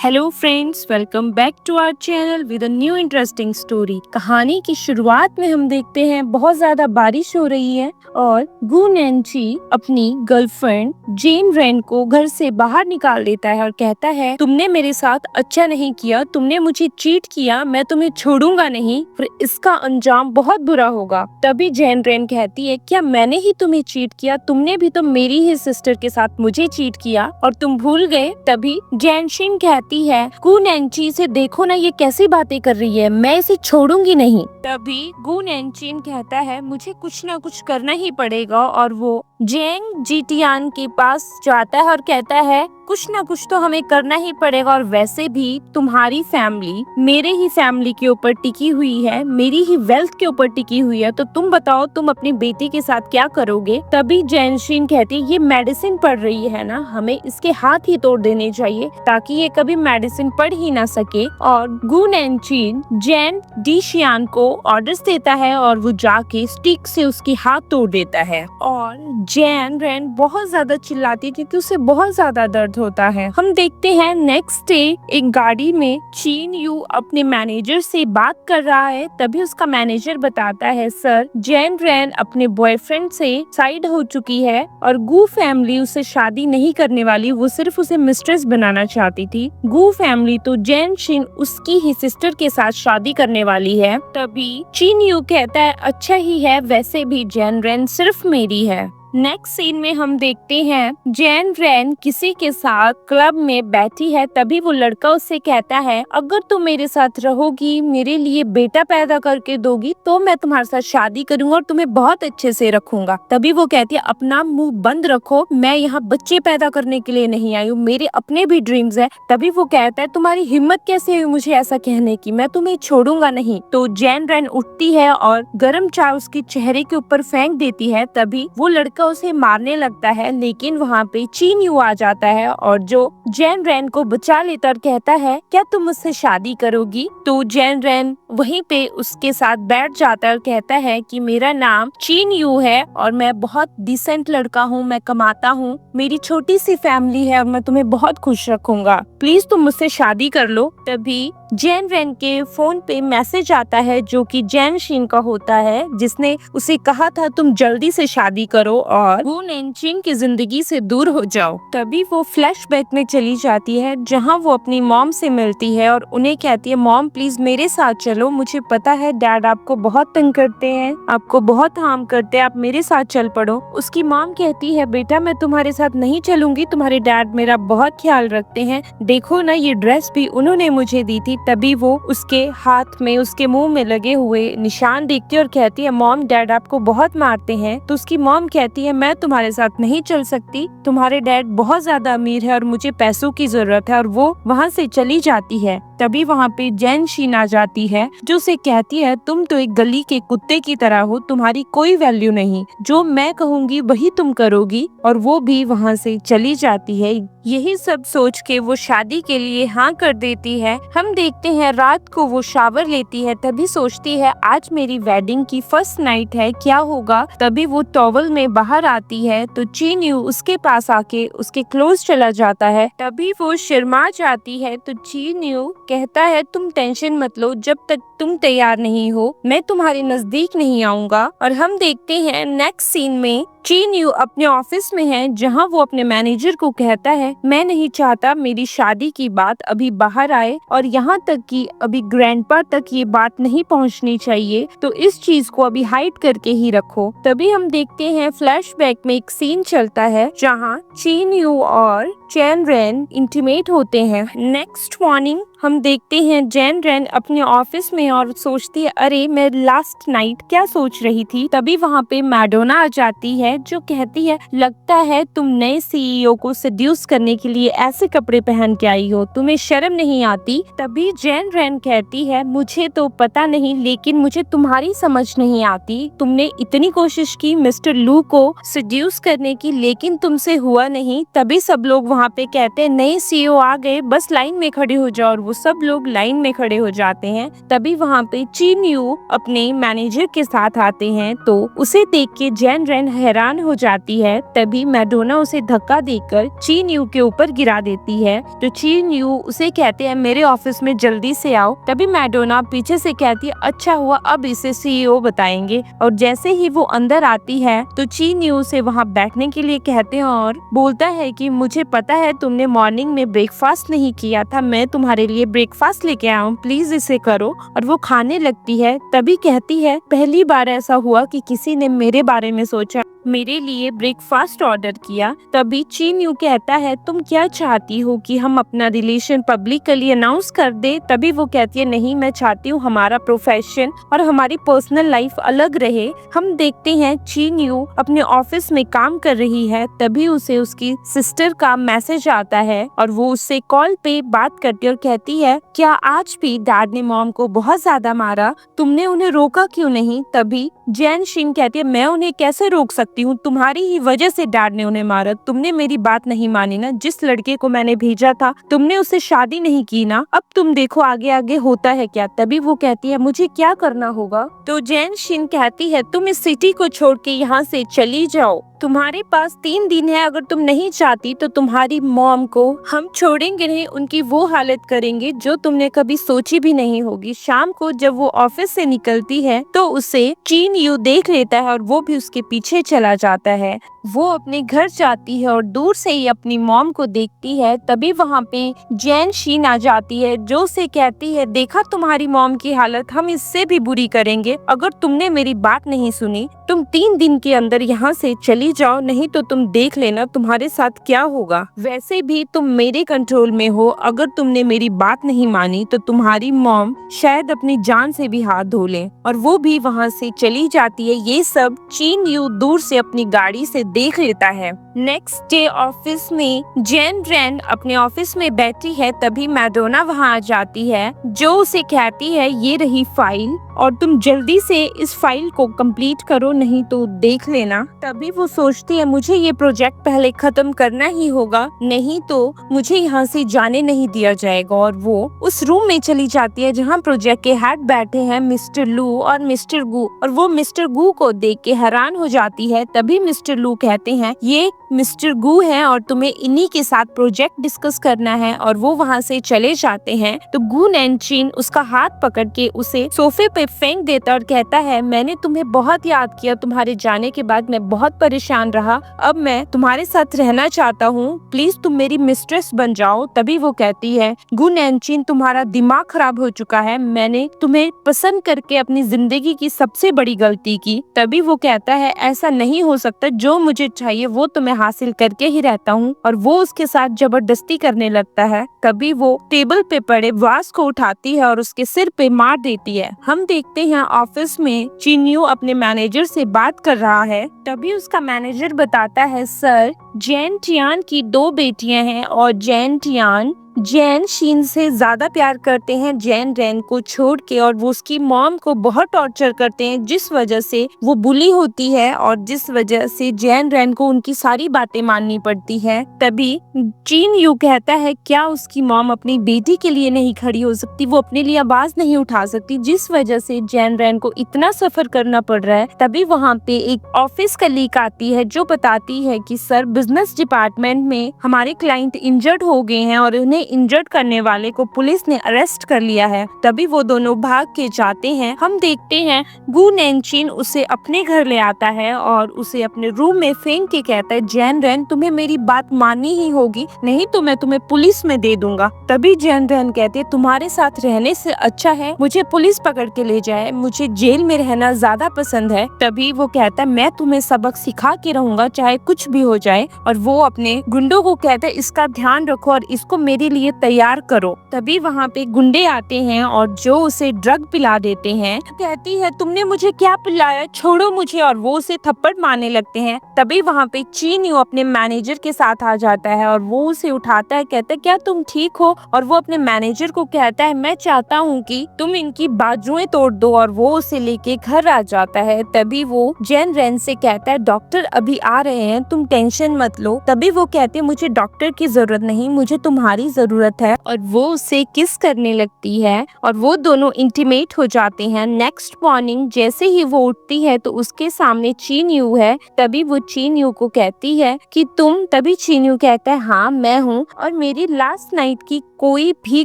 Hello friends, welcome back to our channel with a new interesting story. कहानी की शुरुआत में हम देखते हैं बहुत ज्यादा बारिश हो रही है और गु नैन्सी अपनी गर्लफ्रेंड जेन रेन को घर से बाहर निकाल देता है और कहता है, तुमने मेरे साथ अच्छा नहीं किया, तुमने मुझे चीट किया, मैं तुम्हें छोड़ूंगा नहीं, फिर इसका अंजाम बहुत बुरा होगा। तभी जेन रेन कहती है, क्या मैंने ही तुम्हें चीट किया? तुमने भी तो मेरी ही सिस्टर के साथ मुझे चीट किया और तुम भूल गए। तभी जैनशिन कहती है, गु नैन्सी से देखो ना, ये कैसी बातें कर रही है, मैं इसे छोड़ूंगी नहीं। तभी गु नैन्चिन कहता है, मुझे कुछ ना कुछ करना ही पड़ेगा और वो जेंग जिटियान के पास जाता है और कहता है, कुछ ना कुछ तो हमें करना ही पड़ेगा और वैसे भी तुम्हारी फैमिली मेरे ही फैमिली के ऊपर टिकी हुई है, मेरी ही वेल्थ के ऊपर टिकी हुई है, तो तुम बताओ तुम अपनी बेटी के साथ क्या करोगे? तभी जैनशिन कहती है, ये मेडिसिन पढ़ रही है ना, हमें इसके हाथ ही तोड़ देने चाहिए ताकि ये कभी मेडिसिन पढ़ ही ना सके। और गु नैन्चिन जैन डिशियान को ऑर्डर्स देता है और वो जाके स्टिक से उसकी हाथ तोड़ देता है और जैन रेन बहुत ज्यादा चिल्लाती है क्योंकि उसे बहुत ज्यादा दर्द होता है। हम देखते हैं नेक्स्ट डे एक गाड़ी में चीन यू अपने मैनेजर से बात कर रहा है। तभी उसका मैनेजर बताता है, सर जैन रेन अपने बॉयफ्रेंड से साइड हो चुकी है और गु फैमिली उसे शादी नहीं करने वाली, वो सिर्फ उसे मिस्ट्रेस बनाना चाहती थी। गु फैमिली तो जैन शिन उसकी ही सिस्टर के साथ शादी करने वाली है। तभी चीन यू कहता है, अच्छा ही है, वैसे भी जैन रेन सिर्फ मेरी है। नेक्स्ट सीन में हम देखते हैं जैन रेन किसी के साथ क्लब में बैठी है। तभी वो लड़का उससे कहता है, अगर तुम मेरे साथ रहोगी, मेरे लिए बेटा पैदा करके दोगी, तो मैं तुम्हारे साथ शादी करूंगा और तुम्हें बहुत अच्छे से रखूंगा। तभी वो कहती है, अपना मुंह बंद रखो, मैं यहाँ बच्चे पैदा करने के लिए नहीं आई हूँ, मेरे अपने भी ड्रीम्स है। तभी वो कहता है, तुम्हारी हिम्मत कैसे हुई मुझे ऐसा कहने की, मैं तुम्हें छोड़ूंगा नहीं। तो जैन रेन उठती है और गर्म चाय उसके चेहरे के ऊपर फेंक देती है। तभी वो लड़का उसे मारने लगता है, लेकिन वहाँ पे चीन यू आ जाता है और जो जैन रेन को बचा लेता और कहता है, क्या तुम मुझसे शादी करोगी? तो जैन रेन वहीं पे उसके साथ बैठ जाता है और कहता है कि मेरा नाम चीन यू है और मैं बहुत डिसेंट लड़का हूँ, मैं कमाता हूँ, मेरी छोटी सी फैमिली है और मैं तुम्हें बहुत खुश रखूंगा, प्लीज तुम मुझसे शादी कर लो। तभी जैन रेन के फोन पे मैसेज आता है जो कि जैन शिन का होता है, जिसने उसे कहा था तुम जल्दी से शादी करो और गु नैन्चिन की जिंदगी से दूर हो जाओ। तभी वो फ्लैशबैक में चली जाती है जहां वो अपनी मॉम से मिलती है और उन्हें कहती है, मॉम प्लीज मेरे साथ चलो, मुझे पता है डैड आपको बहुत तंग करते हैं, आपको बहुत हार्म करते हैं, आप मेरे साथ चल पड़ो। उसकी मॉम कहती है, बेटा मैं तुम्हारे साथ नहीं चलूंगी, तुम्हारे डैड मेरा बहुत ख्याल रखते हैं, देखो ना ये ड्रेस भी उन्होंने मुझे दी थी। तभी वो उसके हाथ में, उसके मुंह में लगे हुए निशान देखती है और कहती है, मॉम डैड आपको बहुत मारते हैं। तो उसकी मॉम कहती है, मैं तुम्हारे साथ नहीं चल सकती, तुम्हारे डैड बहुत ज्यादा अमीर है और मुझे पैसों की जरूरत है, और वो वहाँ से चली जाती है। तभी वहाँ पे जैन शिन आ जाती है जो उसे कहती है, तुम तो एक गली के कुत्ते की तरह हो, तुम्हारी कोई वैल्यू नहीं, जो मैं कहूँगी वही तुम करोगी, और वो भी वहाँ से चली जाती है। यही सब सोच के वो शादी के लिए हाँ कर देती है। हम देखते हैं रात को वो शावर लेती है। तभी सोचती है, आज मेरी वेडिंग की फर्स्ट नाइट है, क्या होगा? तभी वो टॉवल में बाहर आती है तो चीन यू उसके पास आके उसके क्लोज चला जाता है। तभी वो शर्मा जाती है तो चीन यू कहता है, तुम टेंशन मत लो, जब तक तुम तैयार नहीं हो मैं तुम्हारे नजदीक नहीं आऊंगा। और हम देखते हैं नेक्स्ट सीन में चीन यू अपने ऑफिस में है जहां वो अपने मैनेजर को कहता है, मैं नहीं चाहता मेरी शादी की बात अभी बाहर आए और यहाँ तक कि अभी ग्रैंडपा तक ये बात नहीं पहुँचनी चाहिए, तो इस चीज को अभी हाइड करके ही रखो। तभी हम देखते हैं फ्लैशबैक में एक सीन चलता है जहाँ चीन यू और जैन रेन इंटीमेट होते हैं। नेक्स्ट मॉर्निंग हम देखते हैं जैन रेन अपने ऑफिस में और सोचती है, अरे मैं लास्ट नाइट क्या सोच रही थी। तभी वहाँ पे मैडोना आ जाती है जो कहती है, लगता है तुम नए सीईओ को सेड्यूस करने के लिए ऐसे कपड़े पहन के आई हो, तुम्हें शर्म नहीं आती? तभी जैन रेन कहती है, मुझे तो पता नहीं, लेकिन मुझे तुम्हारी समझ नहीं आती, तुमने इतनी कोशिश की मिस्टर लू को सेड्यूस करने की, लेकिन तुमसे हुआ नहीं। तभी सब लोग वहाँ पे कहते हैं, नए सीईओ आ गए, बस लाइन में खड़े हो जाओ, और वो सब लोग लाइन में खड़े हो जाते हैं। तभी वहाँ पे चीन यू अपने मैनेजर के साथ आते हैं तो उसे देख के जैन रेन हैरान हैरान हो जाती है। तभी मैडोना उसे धक्का देकर चीन यू के ऊपर गिरा देती है। तो चीन यू उसे कहते हैं मेरे ऑफिस में जल्दी से आओ। तभी मैडोना पीछे से कहती है अच्छा हुआ, अब इसे सीईओ बताएंगे। और जैसे ही वो अंदर आती है तो चीन यू उसे वहाँ बैठने के लिए कहते हैं और बोलता है कि मुझे पता है तुमने मॉर्निंग में ब्रेकफास्ट नहीं किया था, मैं तुम्हारे लिए ब्रेकफास्ट लेके आया हूँ, प्लीज इसे करो। और वो खाने लगती है। तभी कहती है पहली बार ऐसा हुआ कि किसी ने मेरे बारे में सोचा, मेरे लिए ब्रेकफास्ट ऑर्डर किया। तभी चीन यू कहता है तुम क्या चाहती हो कि हम अपना रिलेशन पब्लिकली अनाउंस कर दे। तभी वो कहती है नहीं, मैं चाहती हूँ हमारा प्रोफेशन और हमारी पर्सनल लाइफ अलग रहे। हम देखते हैं चीन यू अपने ऑफिस में काम कर रही है। तभी उसे उसकी सिस्टर का मैसेज आता है और वो उससे कॉल पे बात करती है और कहती है क्या आज भी डैड ने मॉम को बहुत ज्यादा मारा, तुमने उन्हें रोका क्यों नहीं। तभी जैन शिन कहती है मैं उन्हें कैसे रोक सकती हूँ, तुम्हारी ही वजह से डैड ने उन्हें मारा, तुमने मेरी बात नहीं मानी ना, जिस लड़के को मैंने भेजा था तुमने उससे शादी नहीं की ना, अब तुम देखो आगे आगे होता है क्या। तभी वो कहती है मुझे क्या करना होगा। तो जैन शिन कहती है तुम इस सिटी को छोड़ के यहाँ से चली जाओ, तुम्हारे पास 3 दिन है, अगर तुम नहीं चाहती तो तुम्हारी मॉम को हम छोड़ेंगे नहीं, उनकी वो हालत करेंगे जो तुमने कभी सोची भी नहीं होगी। शाम को जब वो ऑफिस से निकलती है तो उसे चीन यू देख लेता है और वो भी उसके पीछे चला जाता है। वो अपने घर जाती है और दूर से ही अपनी मॉम को देखती है। तभी वहाँ पे जैन शीन आ जाती है जो उसे कहती है देखा तुम्हारी मॉम की हालत, हम इससे भी बुरी करेंगे अगर तुमने मेरी बात नहीं सुनी। तुम 3 दिन के अंदर यहाँ से चली जाओ, नहीं तो तुम देख लेना तुम्हारे साथ क्या होगा। वैसे भी तुम मेरे कंट्रोल में हो, अगर तुमने मेरी बात नहीं मानी तो तुम्हारी मॉम शायद अपनी जान से भी हाथ धो ले। और वो भी वहाँ से चली जाती है। ये सब चीन यू दूर से अपनी गाड़ी से देख लेता है। नेक्स्ट डे ऑफिस में जेन रेन अपने ऑफिस में बैठी है। तभी मैडोना वहाँ आ जाती है जो उसे कहती है ये रही फाइल और तुम जल्दी से इस फाइल को कंप्लीट करो, नहीं तो देख लेना। तभी वो सोचती है मुझे ये प्रोजेक्ट पहले खत्म करना ही होगा, नहीं तो मुझे यहाँ से जाने नहीं दिया जाएगा। और वो उस रूम में चली जाती है जहाँ प्रोजेक्ट के हेड बैठे हैं मिस्टर लू और मिस्टर गू, और वो मिस्टर गू को देख के हैरान हो जाती है। तभी मिस्टर लू कहते हैं ये मिस्टर गू हैं और तुम्हें इन्हीं के साथ प्रोजेक्ट डिस्कस करना है, और वो वहाँ से चले जाते हैं। तो गू नैनचिन उसका हाथ पकड़ के उसे सोफे पे फेंक देता और कहता है मैंने तुम्हें बहुत याद किया, तुम्हारे जाने के बाद मैं बहुत परेशान रहा, अब मैं तुम्हारे साथ रहना चाहता हूँ, प्लीज तुम मेरी मिस्ट्रेस बन जाओ। तभी वो कहती है गू नैनचिन तुम्हारा दिमाग खराब हो चुका है, मैंने तुम्हें पसंद करके अपनी जिंदगी की सबसे बड़ी गलती की। तभी वो कहता है ऐसा नहीं हो सकता, जो मुझे चाहिए वो तो मैं हासिल करके ही रहता हूँ, और वो उसके साथ जबरदस्ती करने लगता है। तभी वो टेबल पे पड़े वास को उठाती है और उसके सिर पे मार देती है। हम देखते हैं ऑफिस में चिन्यू अपने मैनेजर से बात कर रहा है। तभी उसका मैनेजर बताता है सर जैन टियान की 2 बेटियां हैं और जैन टियान जैन शीन से ज्यादा प्यार करते हैं जैन रेन को छोड़ के, और वो उसकी मॉम को बहुत टॉर्चर करते हैं जिस वजह से वो बुली होती है और जिस वजह से जैन रेन को उनकी सारी बातें माननी पड़ती है। तभी चीन यू कहता है क्या उसकी मॉम अपनी बेटी के लिए नहीं खड़ी हो सकती, वो अपने लिए आवाज नहीं उठा सकती, जिस वजह से जैन रेन को इतना सफर करना पड़ रहा है। तभी वहाँ पे एक ऑफिस कलीग आती है जो बताती है कि सर बिजनेस डिपार्टमेंट में हमारे क्लाइंट इंजर्ड हो गए हैं और उन्हें इंजर्ड करने वाले को पुलिस ने अरेस्ट कर लिया है। तभी वो दोनों भाग के जाते हैं। हम देखते हैं गू नैनचिन उसे अपने घर ले आता है और उसे अपने रूम में फेंक के कहता है जैन रेन तुम्हें मेरी बात माननी ही होगी, नहीं तो मैं तुम्हें पुलिस में दे दूंगा। तभी जैन रेन कहते तुम्हारे साथ रहने से अच्छा है मुझे पुलिस पकड़ के ले जाए, मुझे जेल में रहना ज्यादा पसंद है। तभी वो कहता है मैं तुम्हें सबक सिखा के रहूंगा चाहे कुछ भी हो जाए, और वो अपने गुंडों को कहता है इसका ध्यान रखो और इसको मेरे लिए तैयार करो। तभी वहाँ पे गुंडे आते हैं और जो उसे ड्रग पिला देते हैं। कहती है तुमने मुझे क्या पिलाया, छोड़ो मुझे, और वो उसे थप्पड़ मारने लगते हैं। तभी वहाँ पे चीन यू अपने मैनेजर के साथ आ जाता है और वो उसे उठाता है, कहता है क्या तुम ठीक हो, और वो अपने मैनेजर को कहता है मैं चाहता हूँ कि तुम इनकी बाजुएं तोड़ दो, और वो उसे लेके घर आ जाता है। तभी वो जैन रेन से कहता है डॉक्टर अभी आ रहे हैं तुम टेंशन मत लो। तभी वो कहते मुझे डॉक्टर की जरूरत नहीं, मुझे तुम्हारी जरूरत है और वो उसे किस करने लगती है और वो दोनों इंटीमेट हो जाते हैं। नेक्स्ट मॉर्निंग जैसे ही वो उठती है तो उसके सामने चीन यू है। तभी वो चीन यू को कहती है कि तुम, तभी चीन यू कहता है हाँ मैं हूँ और मेरी लास्ट नाइट की कोई भी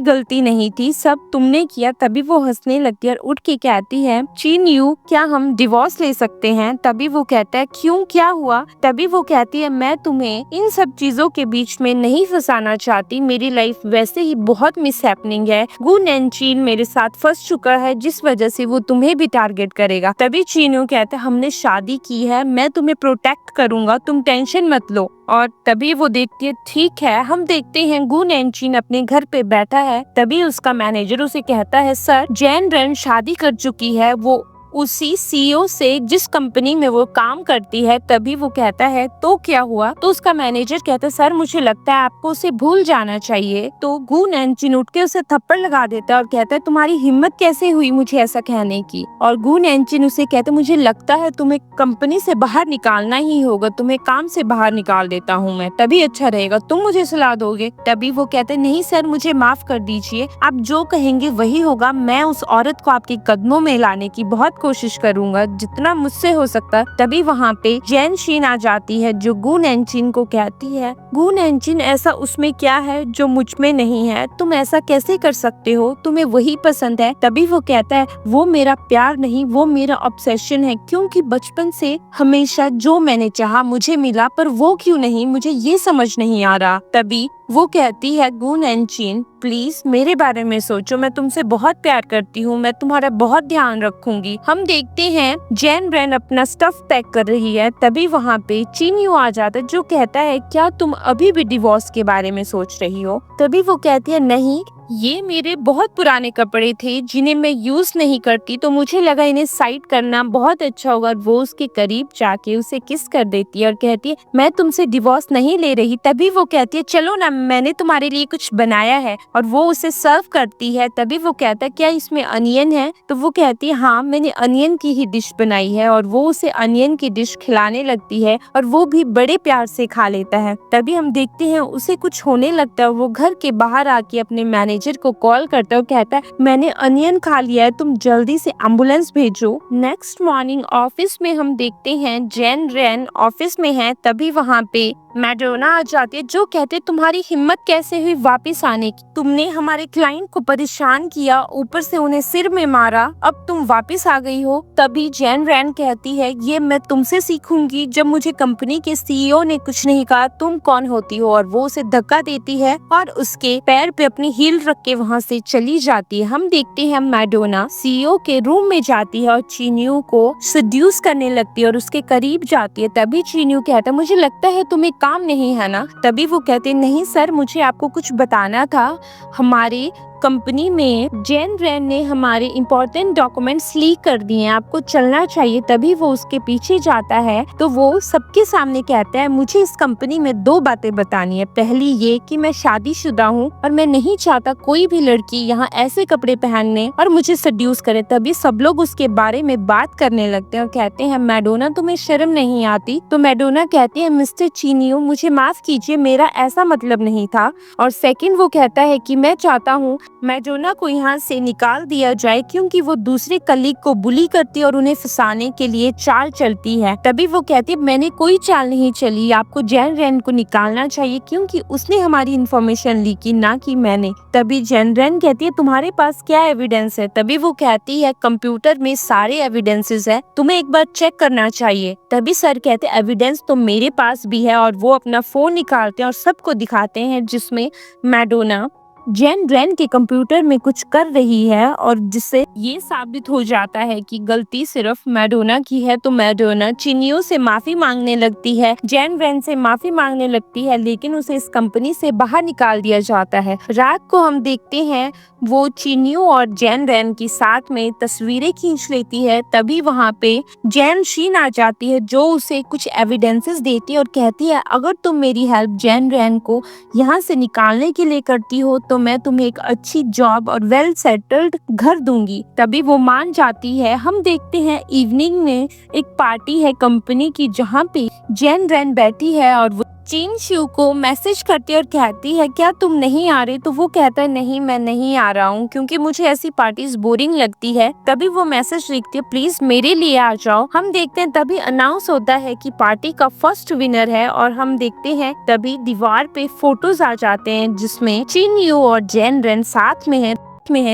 गलती नहीं थी, सब तुमने किया। तभी वो हंसने लगती है और उठ के कहती है चीन यू क्या हम डिवोर्स ले सकते हैं? तभी वो कहता है क्यों, क्या हुआ? तभी वो कहती है मैं तुम्हें इन सब चीजों के बीच में नहीं फंसाना चाहती, मेरी लाइफ वैसे ही बहुत मिसहैपनिंग है। गु नैनचीन मेरे साथ फंस चुका है जिस वजह से वो तुम्हें भी टारगेट करेगा। तभी चीनू कहता है हमने शादी की है, मैं तुम्हें प्रोटेक्ट करूंगा, तुम टेंशन मत लो। और तभी वो देखती है ठीक है। हम देखते हैं गु नैनचीन अपने घर पे बैठा है। तभी उसका मैनेजर उसे कहता है सर जैन रेन शादी कर चुकी है, वो उसी सीईओ से जिस कंपनी में वो काम करती है। तभी वो कहता है तो क्या हुआ? तो उसका मैनेजर कहता है सर मुझे लगता है आपको उसे भूल जाना चाहिए। तो गु नैनचीन उठ के उसे थप्पड़ लगा देता है और कहता है तुम्हारी हिम्मत कैसे हुई मुझे ऐसा कहने की? और गु नैनचीन उसे कहता है मुझे लगता है तुम्हें कंपनी से बाहर निकालना ही होगा, तुम्हें काम से बाहर निकाल देता हूँ मैं, तभी अच्छा रहेगा, तुम मुझे सलाह दोगे? तभी वो कहते नहीं सर मुझे माफ कर दीजिए, आप जो कहेंगे वही होगा, मैं उस औरत को आपके कदमों में लाने की बहुत कोशिश करूंगा जितना मुझसे हो सकता। तभी वहाँ पे जैन शीन आ जाती है जो गु नैनचीन को कहती है गु नैनचीन ऐसा उसमें क्या है जो मुझ में नहीं है, तुम ऐसा कैसे कर सकते हो, तुम्हें वही पसंद है? तभी वो कहता है वो मेरा प्यार नहीं, वो मेरा ऑब्सेशन है, क्योंकि बचपन से हमेशा जो मैंने चाहा मुझे मिला, पर वो क्यों नहीं, मुझे ये समझ नहीं आ रहा। तभी वो कहती है गु नैनचीन प्लीज मेरे बारे में सोचो, मैं तुमसे बहुत प्यार करती हूँ, मैं तुम्हारा बहुत ध्यान रखूंगी। हम देखते हैं जैन रेन अपना स्टफ पैक कर रही है। तभी वहाँ पे चीन यू आ जाता है जो कहता है क्या तुम अभी भी डिवोर्स के बारे में सोच रही हो? तभी वो कहती है नहीं, ये मेरे बहुत पुराने कपड़े थे जिन्हें मैं यूज नहीं करती, तो मुझे लगा इन्हें साइड करना बहुत अच्छा होगा। वो उसके करीब जाके उसे किस कर देती है और कहती है मैं तुमसे डिवोर्स नहीं ले रही। तभी वो कहती है चलो ना, मैंने तुम्हारे लिए कुछ बनाया है, और वो उसे सर्व करती है। तभी वो कहता है क्या इसमें अनियन है? तो वो कहती है हाँ मैंने अनियन की ही डिश बनाई है, और वो उसे अनियन की डिश खिलाने लगती है और वो भी बड़े प्यार से खा लेता है। तभी हम देखते हैं उसे कुछ होने लगता है, वो घर के बाहर आके अपने मैनेजर को कॉल करता है और कहता है मैंने अनियन खा लिया है, तुम जल्दी से एम्बुलेंस भेजो। नेक्स्ट मॉर्निंग ऑफिस में हम देखते हैं जैन रेन ऑफिस में है। तभी वहाँ पे मैडोना आ जाती है जो कहते तुम्हारी हिम्मत कैसे हुई वापस आने की, तुमने हमारे क्लाइंट को परेशान किया, ऊपर से उन्हें सिर में मारा, अब तुम वापस आ गई हो। तभी जैन रेन कहती है ये मैं तुमसे सीखूंगी, जब मुझे कंपनी के सीईओ ने कुछ नहीं कहा तुम कौन होती हो? और वो उसे धक्का देती है और उसके पैर पे अपनी हील रख के वहाँ से चली जाती है। हम देखते हैं मैडोना सीईओ के रूम में जाती है और चीन यू को सड्यूस करने लगती है और उसके करीब जाती है। तभी चीन यू कहता है मुझे लगता है तुम्हें काम नहीं है ना? तभी वो कहते नहीं सर मुझे आपको कुछ बताना था, हमारे कंपनी में जैन रेन ने हमारे इम्पोर्टेंट डॉक्यूमेंट्स लीक कर दिए हैं, आपको चलना चाहिए। तभी वो उसके पीछे जाता है तो वो सबके सामने कहता है मुझे इस कंपनी में 2 बातें बतानी है। पहली ये कि मैं शादीशुदा हूँ और मैं नहीं चाहता कोई भी लड़की यहाँ ऐसे कपड़े पहनने और मुझे सड्यूस करे। तभी सब लोग उसके बारे में बात करने लगते हैं और कहते हैं मैडोना तुम्हें शर्म नहीं आती? तो मैडोना कहती है मिस्टर चीन यू मुझे माफ कीजिए, मेरा ऐसा मतलब नहीं था। और सेकंड वो कहता है कि मैं चाहता हूँ मैडोना को यहाँ से निकाल दिया जाए क्योंकि वो दूसरे कलीग को बुली करती है और उन्हें फंसाने के लिए चाल चलती है। तभी वो कहती है मैंने कोई चाल नहीं चली, आपको जैन रेन को निकालना चाहिए क्योंकि उसने हमारी इन्फॉर्मेशन ली की, ना कि मैंने। तभी जैन रेन कहती है तुम्हारे पास क्या एविडेंस है? तभी वो कहती है कंप्यूटर में सारे एविडेंसेस है, तुम्हें एक बार चेक करना चाहिए। तभी सर कहते एविडेंस तो मेरे पास भी है, और वो अपना फोन निकालते हैं और सबको दिखाते हैं जिसमें मैडोना जैन रेन के कंप्यूटर में कुछ कर रही है, और जिससे ये साबित हो जाता है कि गलती सिर्फ मैडोना की है। तो मैडोना चिनियो से माफी मांगने लगती है, जैन रेन से माफी मांगने लगती है, लेकिन उसे इस कंपनी से बाहर निकाल दिया जाता है। रात को हम देखते हैं वो चिनियो और जैन रेन की साथ में तस्वीरें खींच लेती है। तभी वहाँ पे जैन शीन आ जाती है जो उसे कुछ एविडेंसेस देती है और कहती है अगर तुम मेरी हेल्प जैन रेन को यहाँ से निकालने के लिए करती हो तो मैं तुम्हें एक अच्छी जॉब और वेल सेटल्ड घर दूंगी। तभी वो मान जाती है। हम देखते हैं इवनिंग में एक पार्टी है कंपनी की जहाँ पे जैन रेन बैठी है और वो चीन शू को मैसेज करती है और कहती है क्या तुम नहीं आ रहे, तो वो कहता है नहीं मैं नहीं आ रहा हूँ क्योंकि मुझे ऐसी पार्टीज बोरिंग लगती है। तभी वो मैसेज लिखती है प्लीज मेरे लिए आ जाओ। हम देखते हैं तभी अनाउंस होता है कि पार्टी का फर्स्ट विनर है और हम देखते हैं तभी दीवार पे फोटोज आ जाते हैं जिसमें चिन यू और जेन रेन साथ में है।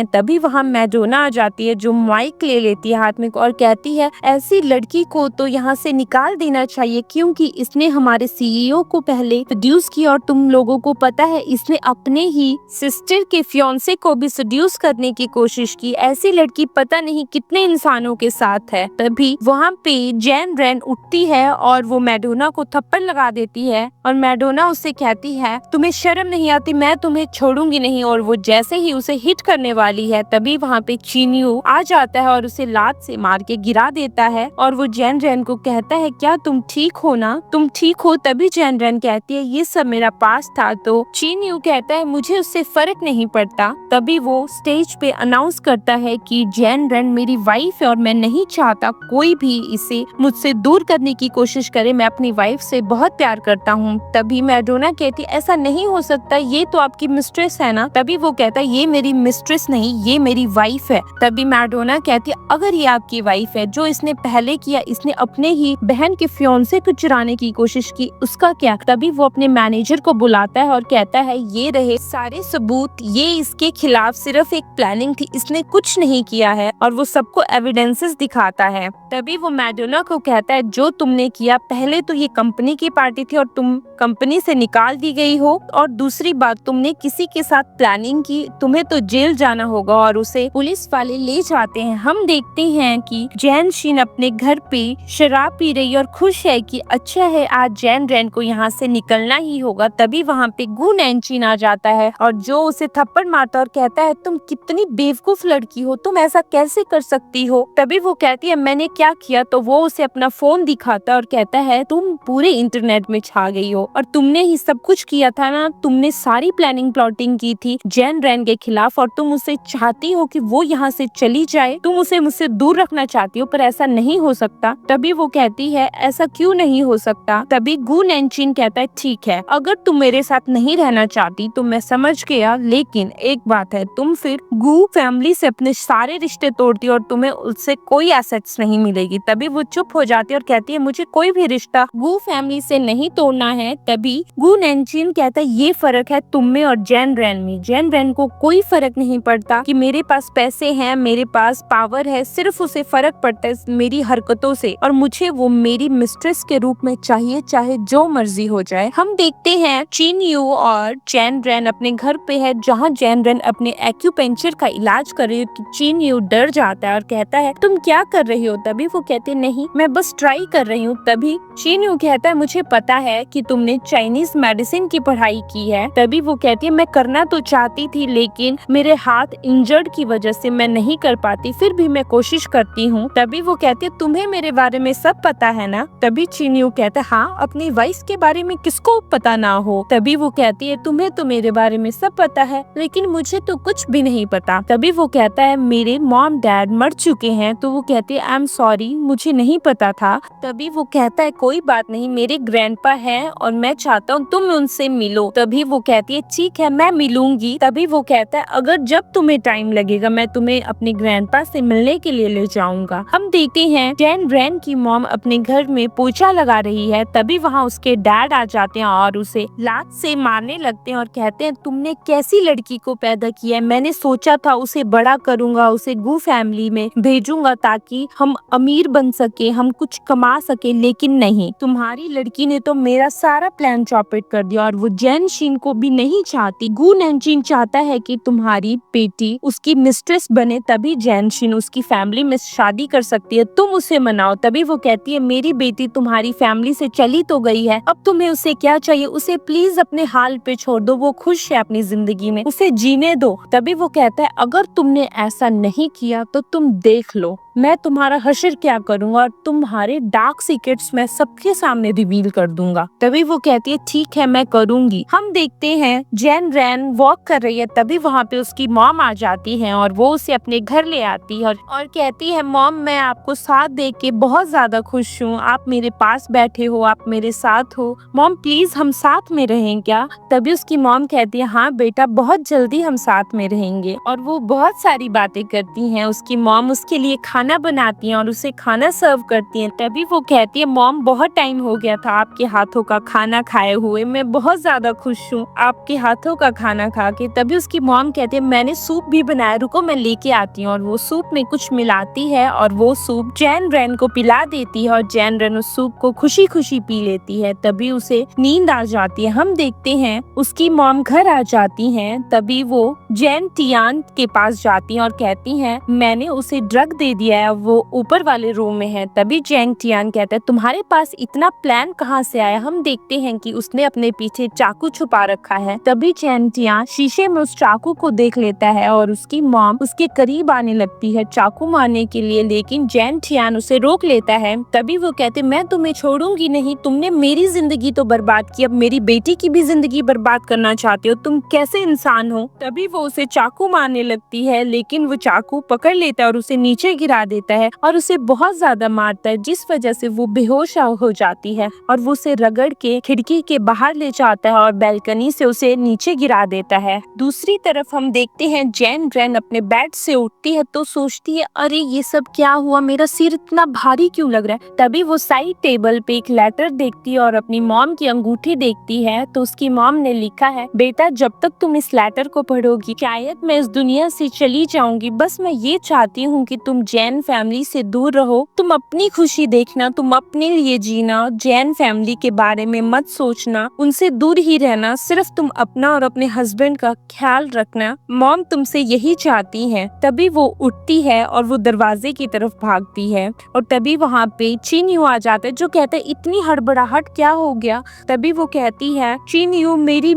तभी वहाँ मैडोना आ जाती है जो माइक ले लेती है हाथ में और कहती है ऐसी लड़की को तो यहाँ से निकाल देना चाहिए क्योंकि इसने हमारे सीईओ को पहले सड्यूस किया और तुम लोगों को पता है इसने अपने ही सिस्टर के फियांसे को भी सड्यूस करने की कोशिश की। ऐसी लड़की पता नहीं कितने इंसानों के साथ है। तभी वहाँ पे जेन रेन उठती है और वो मैडोना को थप्पड़ लगा देती है और मैडोना उससे कहती है तुम्हें शर्म नहीं आती, मैं तुम्हें छोड़ूंगी नहीं। और वो जैसे ही उसे हिट करने वाली है तभी वहाँ पे चिन यू आ जाता है और उसे लात से मार के गिरा देता है और वो जेन रेन को कहता है क्या तुम ठीक हो ना, तुम ठीक हो। तभी जेन रेन कहती है ये सब मेरा पास था। तो चिन यू कहता है मुझे उससे फर्क नहीं पड़ता। तभी वो स्टेज पे अनाउंस करता है कि जेन रेन मेरी वाइफ है और मैं नहीं चाहता कोई भी इसे मुझसे दूर करने की कोशिश करे, मैं अपनी वाइफ से बहुत प्यार करता हूँ। तभी मैडोना कहती ऐसा नहीं हो सकता, ये तो आपकी मिस्ट्रेस है ना। तभी वो कहता है ये मेरी मिस्ट्रेस नहीं, ये मेरी वाइफ है। तभी मैडोना कहती है अगर ये आपकी वाइफ है, जो इसने पहले किया, इसने अपने ही बहन के फियांसे को चुराने की कोशिश की, उसका क्या। तभी वो अपने मैनेजर को बुलाता है और कहता है ये रहे सारे सबूत, ये इसके खिलाफ सिर्फ एक प्लानिंग थी, इसने कुछ नहीं किया है और वो सबको एविडेंसेस दिखाता है। तभी वो मैडोना को कहता है जो तुमने किया, पहले तो ये कंपनी की पार्टी थी और तुम कंपनी से निकाल दी गई हो, और दूसरी बात तुमने किसी के साथ प्लानिंग की, तुम्हें तो जेल जाना होगा। और उसे पुलिस वाले ले जाते हैं। हम देखते हैं कि जैन शिन अपने घर पे शराब पी रही है और खुश है कि अच्छा है आज जैन रेन को यहाँ से निकलना ही होगा। तभी वहाँ पे गु नैनचिन आ जाता है और जो उसे थप्पड़ मारता और कहता है तुम कितनी बेवकूफ लड़की हो, तुम ऐसा कैसे कर सकती हो। तभी वो कहती है मैंने क्या किया, तो वो उसे अपना फोन दिखाता और कहता है तुम पूरे इंटरनेट में छा गई हो और तुमने ही सब कुछ किया था ना, तुमने सारी प्लानिंग प्लॉटिंग की थी जैन रेन के खिलाफ और तुम उसे चाहती हो कि वो यहाँ से चली जाए, तुम उसे मुझसे दूर रखना चाहती हो, पर ऐसा नहीं हो सकता। तभी वो कहती है ऐसा क्यों नहीं हो सकता। तभी गु नैनचिन कहता है ठीक है, अगर तुम मेरे साथ नहीं रहना चाहती तो मैं समझ गया, लेकिन एक बात है, तुम फिर गु फैमिली से अपने सारे रिश्ते तोड़ती और तुम्हें उससे कोई एसेट्स नहीं मिलेगी। तभी वो चुप हो जाती है और कहती है मुझे कोई भी रिश्ता गु फैमिली से नहीं तोड़ना है। तभी गु नैनचिन कहता है ये फर्क है तुम में और जैन रेन में। जैन रेन को कोई फर्क नहीं पड़ता कि मेरे पास पैसे हैं, मेरे पास पावर है, सिर्फ उसे फर्क पड़ता है मेरी हरकतों से और मुझे वो मेरी मिस्ट्रेस के रूप में चाहिए, चाहे जो मर्जी हो जाए। हम देखते हैं चिन यू और जैन रेन अपने घर पे है जहाँ जैन रेन अपने एक्यूपेंचर का इलाज कर रही है। चिन यू डर जाता है और कहता है तुम क्या कर रही हो। तभी वो कहते नहीं मैं बस ट्राई कर रही हूँ। तभी चिन यू कहता है मुझे पता है कि तुमने चाइनीज मेडिसिन की पढ़ाई की है। तभी वो कहती है मैं करना तो चाहती थी लेकिन मेरे हाथ इंजर्ड की वजह से मैं नहीं कर पाती, फिर भी मैं कोशिश करती हूँ। तभी वो कहती है तुम्हें मेरे बारे में सब पता है ना। तभी चिन यू कहता है हाँ, अपनी वाइफ के बारे में किसको पता ना हो। तभी वो कहती है तुम्हें तो मेरे बारे में सब पता है लेकिन मुझे तो कुछ भी नहीं पता। तभी वो कहता है मेरे मॉम डैड मर चुके हैं। तो वो कहती है आई एम सॉरी, मुझे नहीं पता था। तभी वो कहता है कोई बात नहीं, मेरे ग्रैंडपा हैं और मैं चाहता हूँ तुम उनसे मिलो। तभी वो कहती है ठीक है मैं मिलूंगी। तभी वो कहता है अगर जब तुम्हें टाइम लगेगा मैं तुम्हें अपने ग्रैंडपा से मिलने के लिए ले जाऊंगा। हम देखते हैं जैन रेन की मॉम अपने घर में पोछा लगा रही है। तभी वहाँ उसके डैड आ जाते हैं और उसे लात से मारने लगते हैं और कहते हैं तुमने कैसी लड़की को पैदा किया है, मैंने सोचा था उसे बड़ा करूंगा, उसे गु फैमिली में भेजूंगा ताकि हम अमीर बन सके, हम कुछ कमा सके, लेकिन नहीं, तुम्हारी लड़की ने तो मेरा सारा प्लान चौपट कर दिया। और वो जैन शिन को भी नहीं चाहती। गु नैनचिन चाहता है कि तुम्हारी बेटी उसकी मिस्ट्रेस बने, तभी जैन शिन उसकी फैमिली में शादी कर सकती है, तुम उसे मनाओ। तभी वो कहती है मेरी बेटी तुम्हारी फैमिली से चली तो गई है, अब तुम्हें उसे क्या चाहिए, उसे प्लीज अपने हाल पे छोड़ दो, वो खुश है अपनी जिंदगी में, उसे जीने दो। तभी वो कहता है अगर तुमने ऐसा नहीं किया तो तुम देख लो मैं तुम्हारा हश्र क्या करूंगा और तुम्हारे डार्क सीक्रेट्स मैं सबके सामने रिवील कर दूंगा। तभी वो कहती है ठीक है मैं करूंगी। हम देखते हैं जैन रैन वॉक कर रही है, तभी वहाँ पे उसकी मॉम आ जाती है और वो उसे अपने घर ले आती है और कहती है मॉम मैं आपको साथ देख के बहुत ज्यादा खुश हूँ, आप मेरे पास बैठे हो, आप मेरे साथ हो, मॉम प्लीज हम साथ में रहें क्या। तभी उसकी मॉम कहती है हाँ बेटा बहुत जल्दी हम साथ में रहेंगे। और वो बहुत सारी बातें करती हैं। उसकी मॉम उसके लिए खाना बनाती है और उसे खाना सर्व करती है। तभी वो कहती है मॉम बहुत टाइम हो गया था आपके हाथों का खाना खाए हुए, मैं बहुत ज्यादा खुश हूँ आपके हाथों का खाना खा के। तभी उसकी मॉम कहती है मैंने सूप भी बनाया, रुको मैं लेके आती हूँ। और वो सूप में कुछ मिलाती है और वो सूप जैन रैन को पिला देती है और जैन रैन उस सूप को खुशी खुशी पी लेती है। तभी उसे नींद आ जाती है। हम देखते हैं उसकी मॉम घर आ जाती हैं। तभी वो जैन टियान के पास जाती हैं और कहती हैं मैंने उसे ड्रग दे दिया है, वो ऊपर वाले रूम में है। तभी जैन टियान कहता है तुम्हारे पास इतना प्लान कहाँ से आया। हम देखते हैं कि उसने अपने पीछे चाकू छुपा रखा है। तभी जैन टियान शीशे में उस चाकू को देख लेता है और उसकी मॉम उसके करीब आने लगती है चाकू मारने के लिए, लेकिन जैन टियान उसे रोक लेता है। तभी वो कहते मैं तुम्हें छोड़ूंगी नहीं, तुमने मेरी जिंदगी तो बर्बाद की, अब मेरी बेटी की भी जिंदगी बर्बाद करना चाहते हो, तुम कैसे इंसान हो। तभी वो उसे चाकू मारने लगती है, लेकिन वो चाकू पकड़ लेता है और उसे नीचे गिरा देता है और उसे बहुत ज्यादा मारता है, जिस वजह से वो बेहोश हो जाती है और वो उसे रगड़ के खिड़की के बाहर ले जाता है और बैल्कनी से उसे नीचे गिरा देता है। दूसरी तरफ हम देखते हैं जैन रैन अपने बेड से उठती है तो सोचती है अरे ये सब क्या हुआ, मेरा सिर इतना भारी क्यों लग रहा है। तभी वो साइड टेबल पे एक लेटर देखती है और अपनी मॉम की अंगूठी देखती है तो उसकी मॉम ने लिखा है बेटा जब तक तुम इस लेटर को पढ़ोगी शायद मैं इस दुनिया से चली जाऊंगी, बस मैं ये चाहती हूँ कि तुम जैन फैमिली से दूर रहो, तुम अपनी खुशी देखना, तुम अपने लिए जीना, जैन फैमिली के बारे में मत सोचना, उनसे दूर ही रहना, सिर्फ तुम अपना और अपने हस्बैंड का ख्याल रखना, मॉम तुमसे यही चाहती है। तभी वो उठती है और वो दरवाजे की तरफ भागती है और तभी वहाँ पे चीनयू आ जाता है जो कहता है इतनी हड़बड़ाहट क्या हो गया। तभी वो कहती है चीनयू मेरी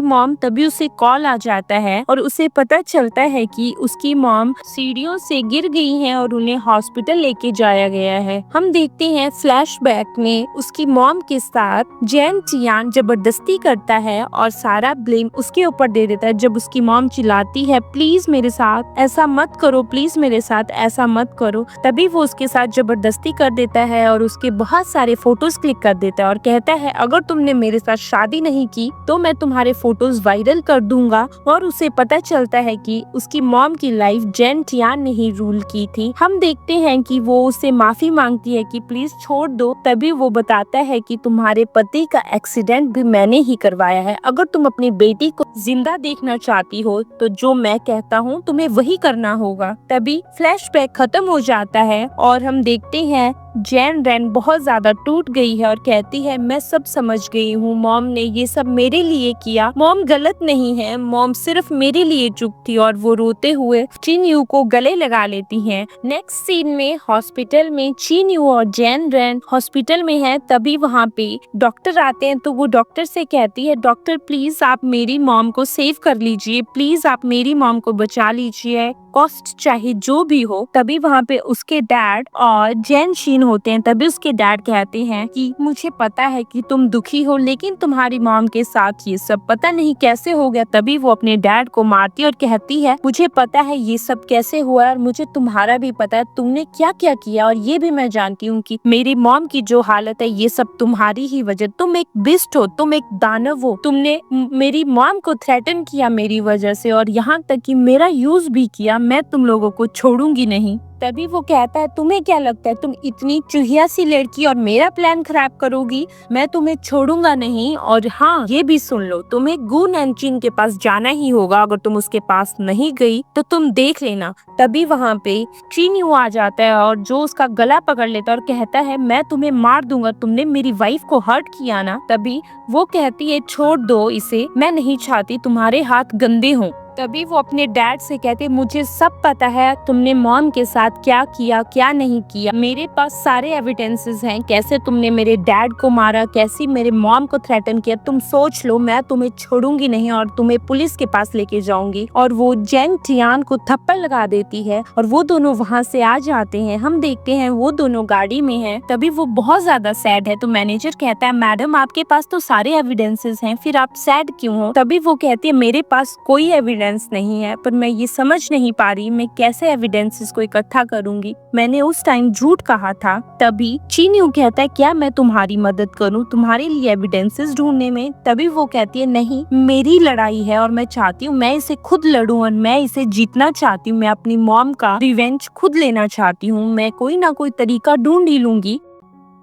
मॉम। तभी उसे कॉल आ जाता है और उसे पता चलता है कि उसकी मॉम सीढ़ियों से गिर गई हैं और उन्हें हॉस्पिटल लेके जाया गया है। हम देखते हैं फ्लैशबैक में उसकी मॉम के साथ जैन टियान जबरदस्ती करता है और सारा ब्लेम उसके ऊपर दे देता है। जब उसकी मॉम चिल्लाती है प्लीज मेरे साथ ऐसा मत करो, प्लीज मेरे साथ ऐसा मत करो, तभी वो उसके साथ जबरदस्ती कर देता है और उसके बहुत सारे फोटोज क्लिक कर देता है और कहता है अगर तुमने मेरे साथ शादी नहीं की तो मैं तुम्हारे फोटोज वायरल कर दूंगा। और उसे पता चलता है कि उसकी मॉम की लाइफ जैन टियान ने ही रूल की थी। हम देखते हैं कि वो उससे माफी मांगती है कि प्लीज छोड़ दो। तभी वो बताता है कि तुम्हारे पति का एक्सीडेंट भी मैंने ही करवाया है, अगर तुम अपनी बेटी को जिंदा देखना चाहती हो तो जो मैं कहता हूँ तुम्हें वही करना होगा। तभी फ्लैशबैक खत्म हो जाता है और हम देखते हैं जैन रैन बहुत ज्यादा टूट गई है और कहती है मैं सब समझ गई हूँ, मॉम ने ये सब मेरे लिए किया, मॉम गलत नहीं है, मॉम सिर्फ मेरे लिए चुप थी। और वो रोते हुए चीनयू को गले लगा लेती हैं। नेक्स्ट सीन में हॉस्पिटल में चीनयू और जैन रैन हॉस्पिटल में है। तभी वहाँ पे डॉक्टर आते हैं तो वो डॉक्टर से कहती है डॉक्टर प्लीज आप मेरी मॉम को सेव कर लीजिए, प्लीज आप मेरी मॉम को बचा लीजिए, कॉस्ट चाहे जो भी हो। तभी वहाँ पे उसके डैड और जैन शीन होते हैं। तभी उसके डैड कहते हैं कि मुझे पता है कि तुम दुखी हो, लेकिन तुम्हारी मॉम के साथ ये सब पता नहीं कैसे हो गया। तभी वो अपने डैड को मारती और कहती है मुझे पता है ये सब कैसे हुआ और मुझे तुम्हारा भी पता है तुमने क्या क्या किया, और ये भी मैं जानती हूँ कि मेरी मॉम की जो हालत है ये सब तुम्हारी ही वजह, तुम एक बिस्ट हो, तुम एक दानव हो, तुमने मेरी मॉम को थ्रेटन किया मेरी वजह से और यहाँ तक कि मेरा यूज भी किया, मैं तुम लोगों को छोड़ूंगी नहीं। तभी वो कहता है तुम्हें क्या लगता है तुम इतनी चूहिया सी लड़की और मेरा प्लान खराब करोगी, मैं तुम्हें छोड़ूंगा नहीं। और हाँ ये भी सुन लो तुम्हें गु नैनचिन के पास जाना ही होगा, अगर तुम उसके पास नहीं गई तो तुम देख लेना। तभी वहाँ पे चीनयू आ जाता है और जो उसका गला पकड़ लेता है और कहता है मैं तुम्हें मार दूंगा, तुमने मेरी वाइफ को हर्ट किया ना। तभी वो कहती है छोड़ दो इसे, मैं नहीं चाहती तुम्हारे हाथ गंदे हों। तभी वो अपने डैड से कहते मुझे सब पता है तुमने मॉम के साथ क्या किया क्या नहीं किया, मेरे पास सारे एविडेंसेस हैं कैसे तुमने मेरे डैड को मारा, कैसे मेरे मॉम को थ्रेटन किया, तुम सोच लो, मैं तुम्हें छोड़ूंगी नहीं और तुम्हें पुलिस के पास लेके जाऊंगी। और वो जेन टियान को थप्पड़ लगा देती है और वो दोनों वहाँ से आ जाते हैं। हम देखते हैं वो दोनों गाड़ी में हैं। तभी वो बहुत ज्यादा सैड है तो मैनेजर कहता है मैडम आपके पास तो सारे एविडेंसेस हैं, फिर आप सैड क्यों हो? तभी वो कहती है मेरे पास कोई एविडेंस नहीं है, पर मैं ये समझ नहीं पा रही मैं कैसे एविडेंसेस को इकट्ठा करूंगी, मैंने उस टाइम झूठ कहा था। तभी चिन्यू कहता है क्या मैं तुम्हारी मदद करूं तुम्हारे लिए एविडेंसेस ढूंढने में? तभी वो कहती है नहीं, मेरी लड़ाई है और मैं चाहती हूँ मैं इसे खुद लड़ूं और मैं इसे जीतना चाहती हूँ, मैं अपनी मॉम का रिवेंज खुद लेना चाहती हूँ, मैं कोई ना कोई तरीका ढूंढ ही लूंगी।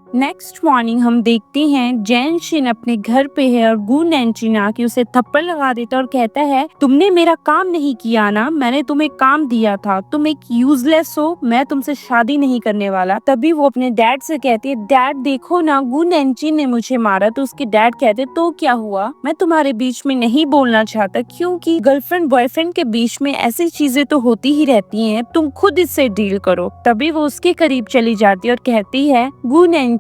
नेक्स्ट मॉर्निंग हम देखते हैं जैन शिन अपने घर पे है और गू नैनचिन आके उसे थप्पड़ लगा देता और कहता है तुमने मेरा काम नहीं किया ना, मैंने तुम्हें काम दिया था, तुम एक यूजलेस हो, मैं तुमसे शादी नहीं करने वाला। तभी वो अपने डैड से कहती है डैड देखो ना गू नैनचिन ने मुझे मारा। तो उसके डैड कहते तो क्या हुआ, मैं तुम्हारे बीच में नहीं बोलना चाहता क्योंकि गर्लफ्रेंड बॉयफ्रेंड के बीच में ऐसी चीजें तो होती ही रहती हैं, तुम खुद इससे डील करो। तभी वो उसके करीब चली जाती है और कहती है गू नैनचिन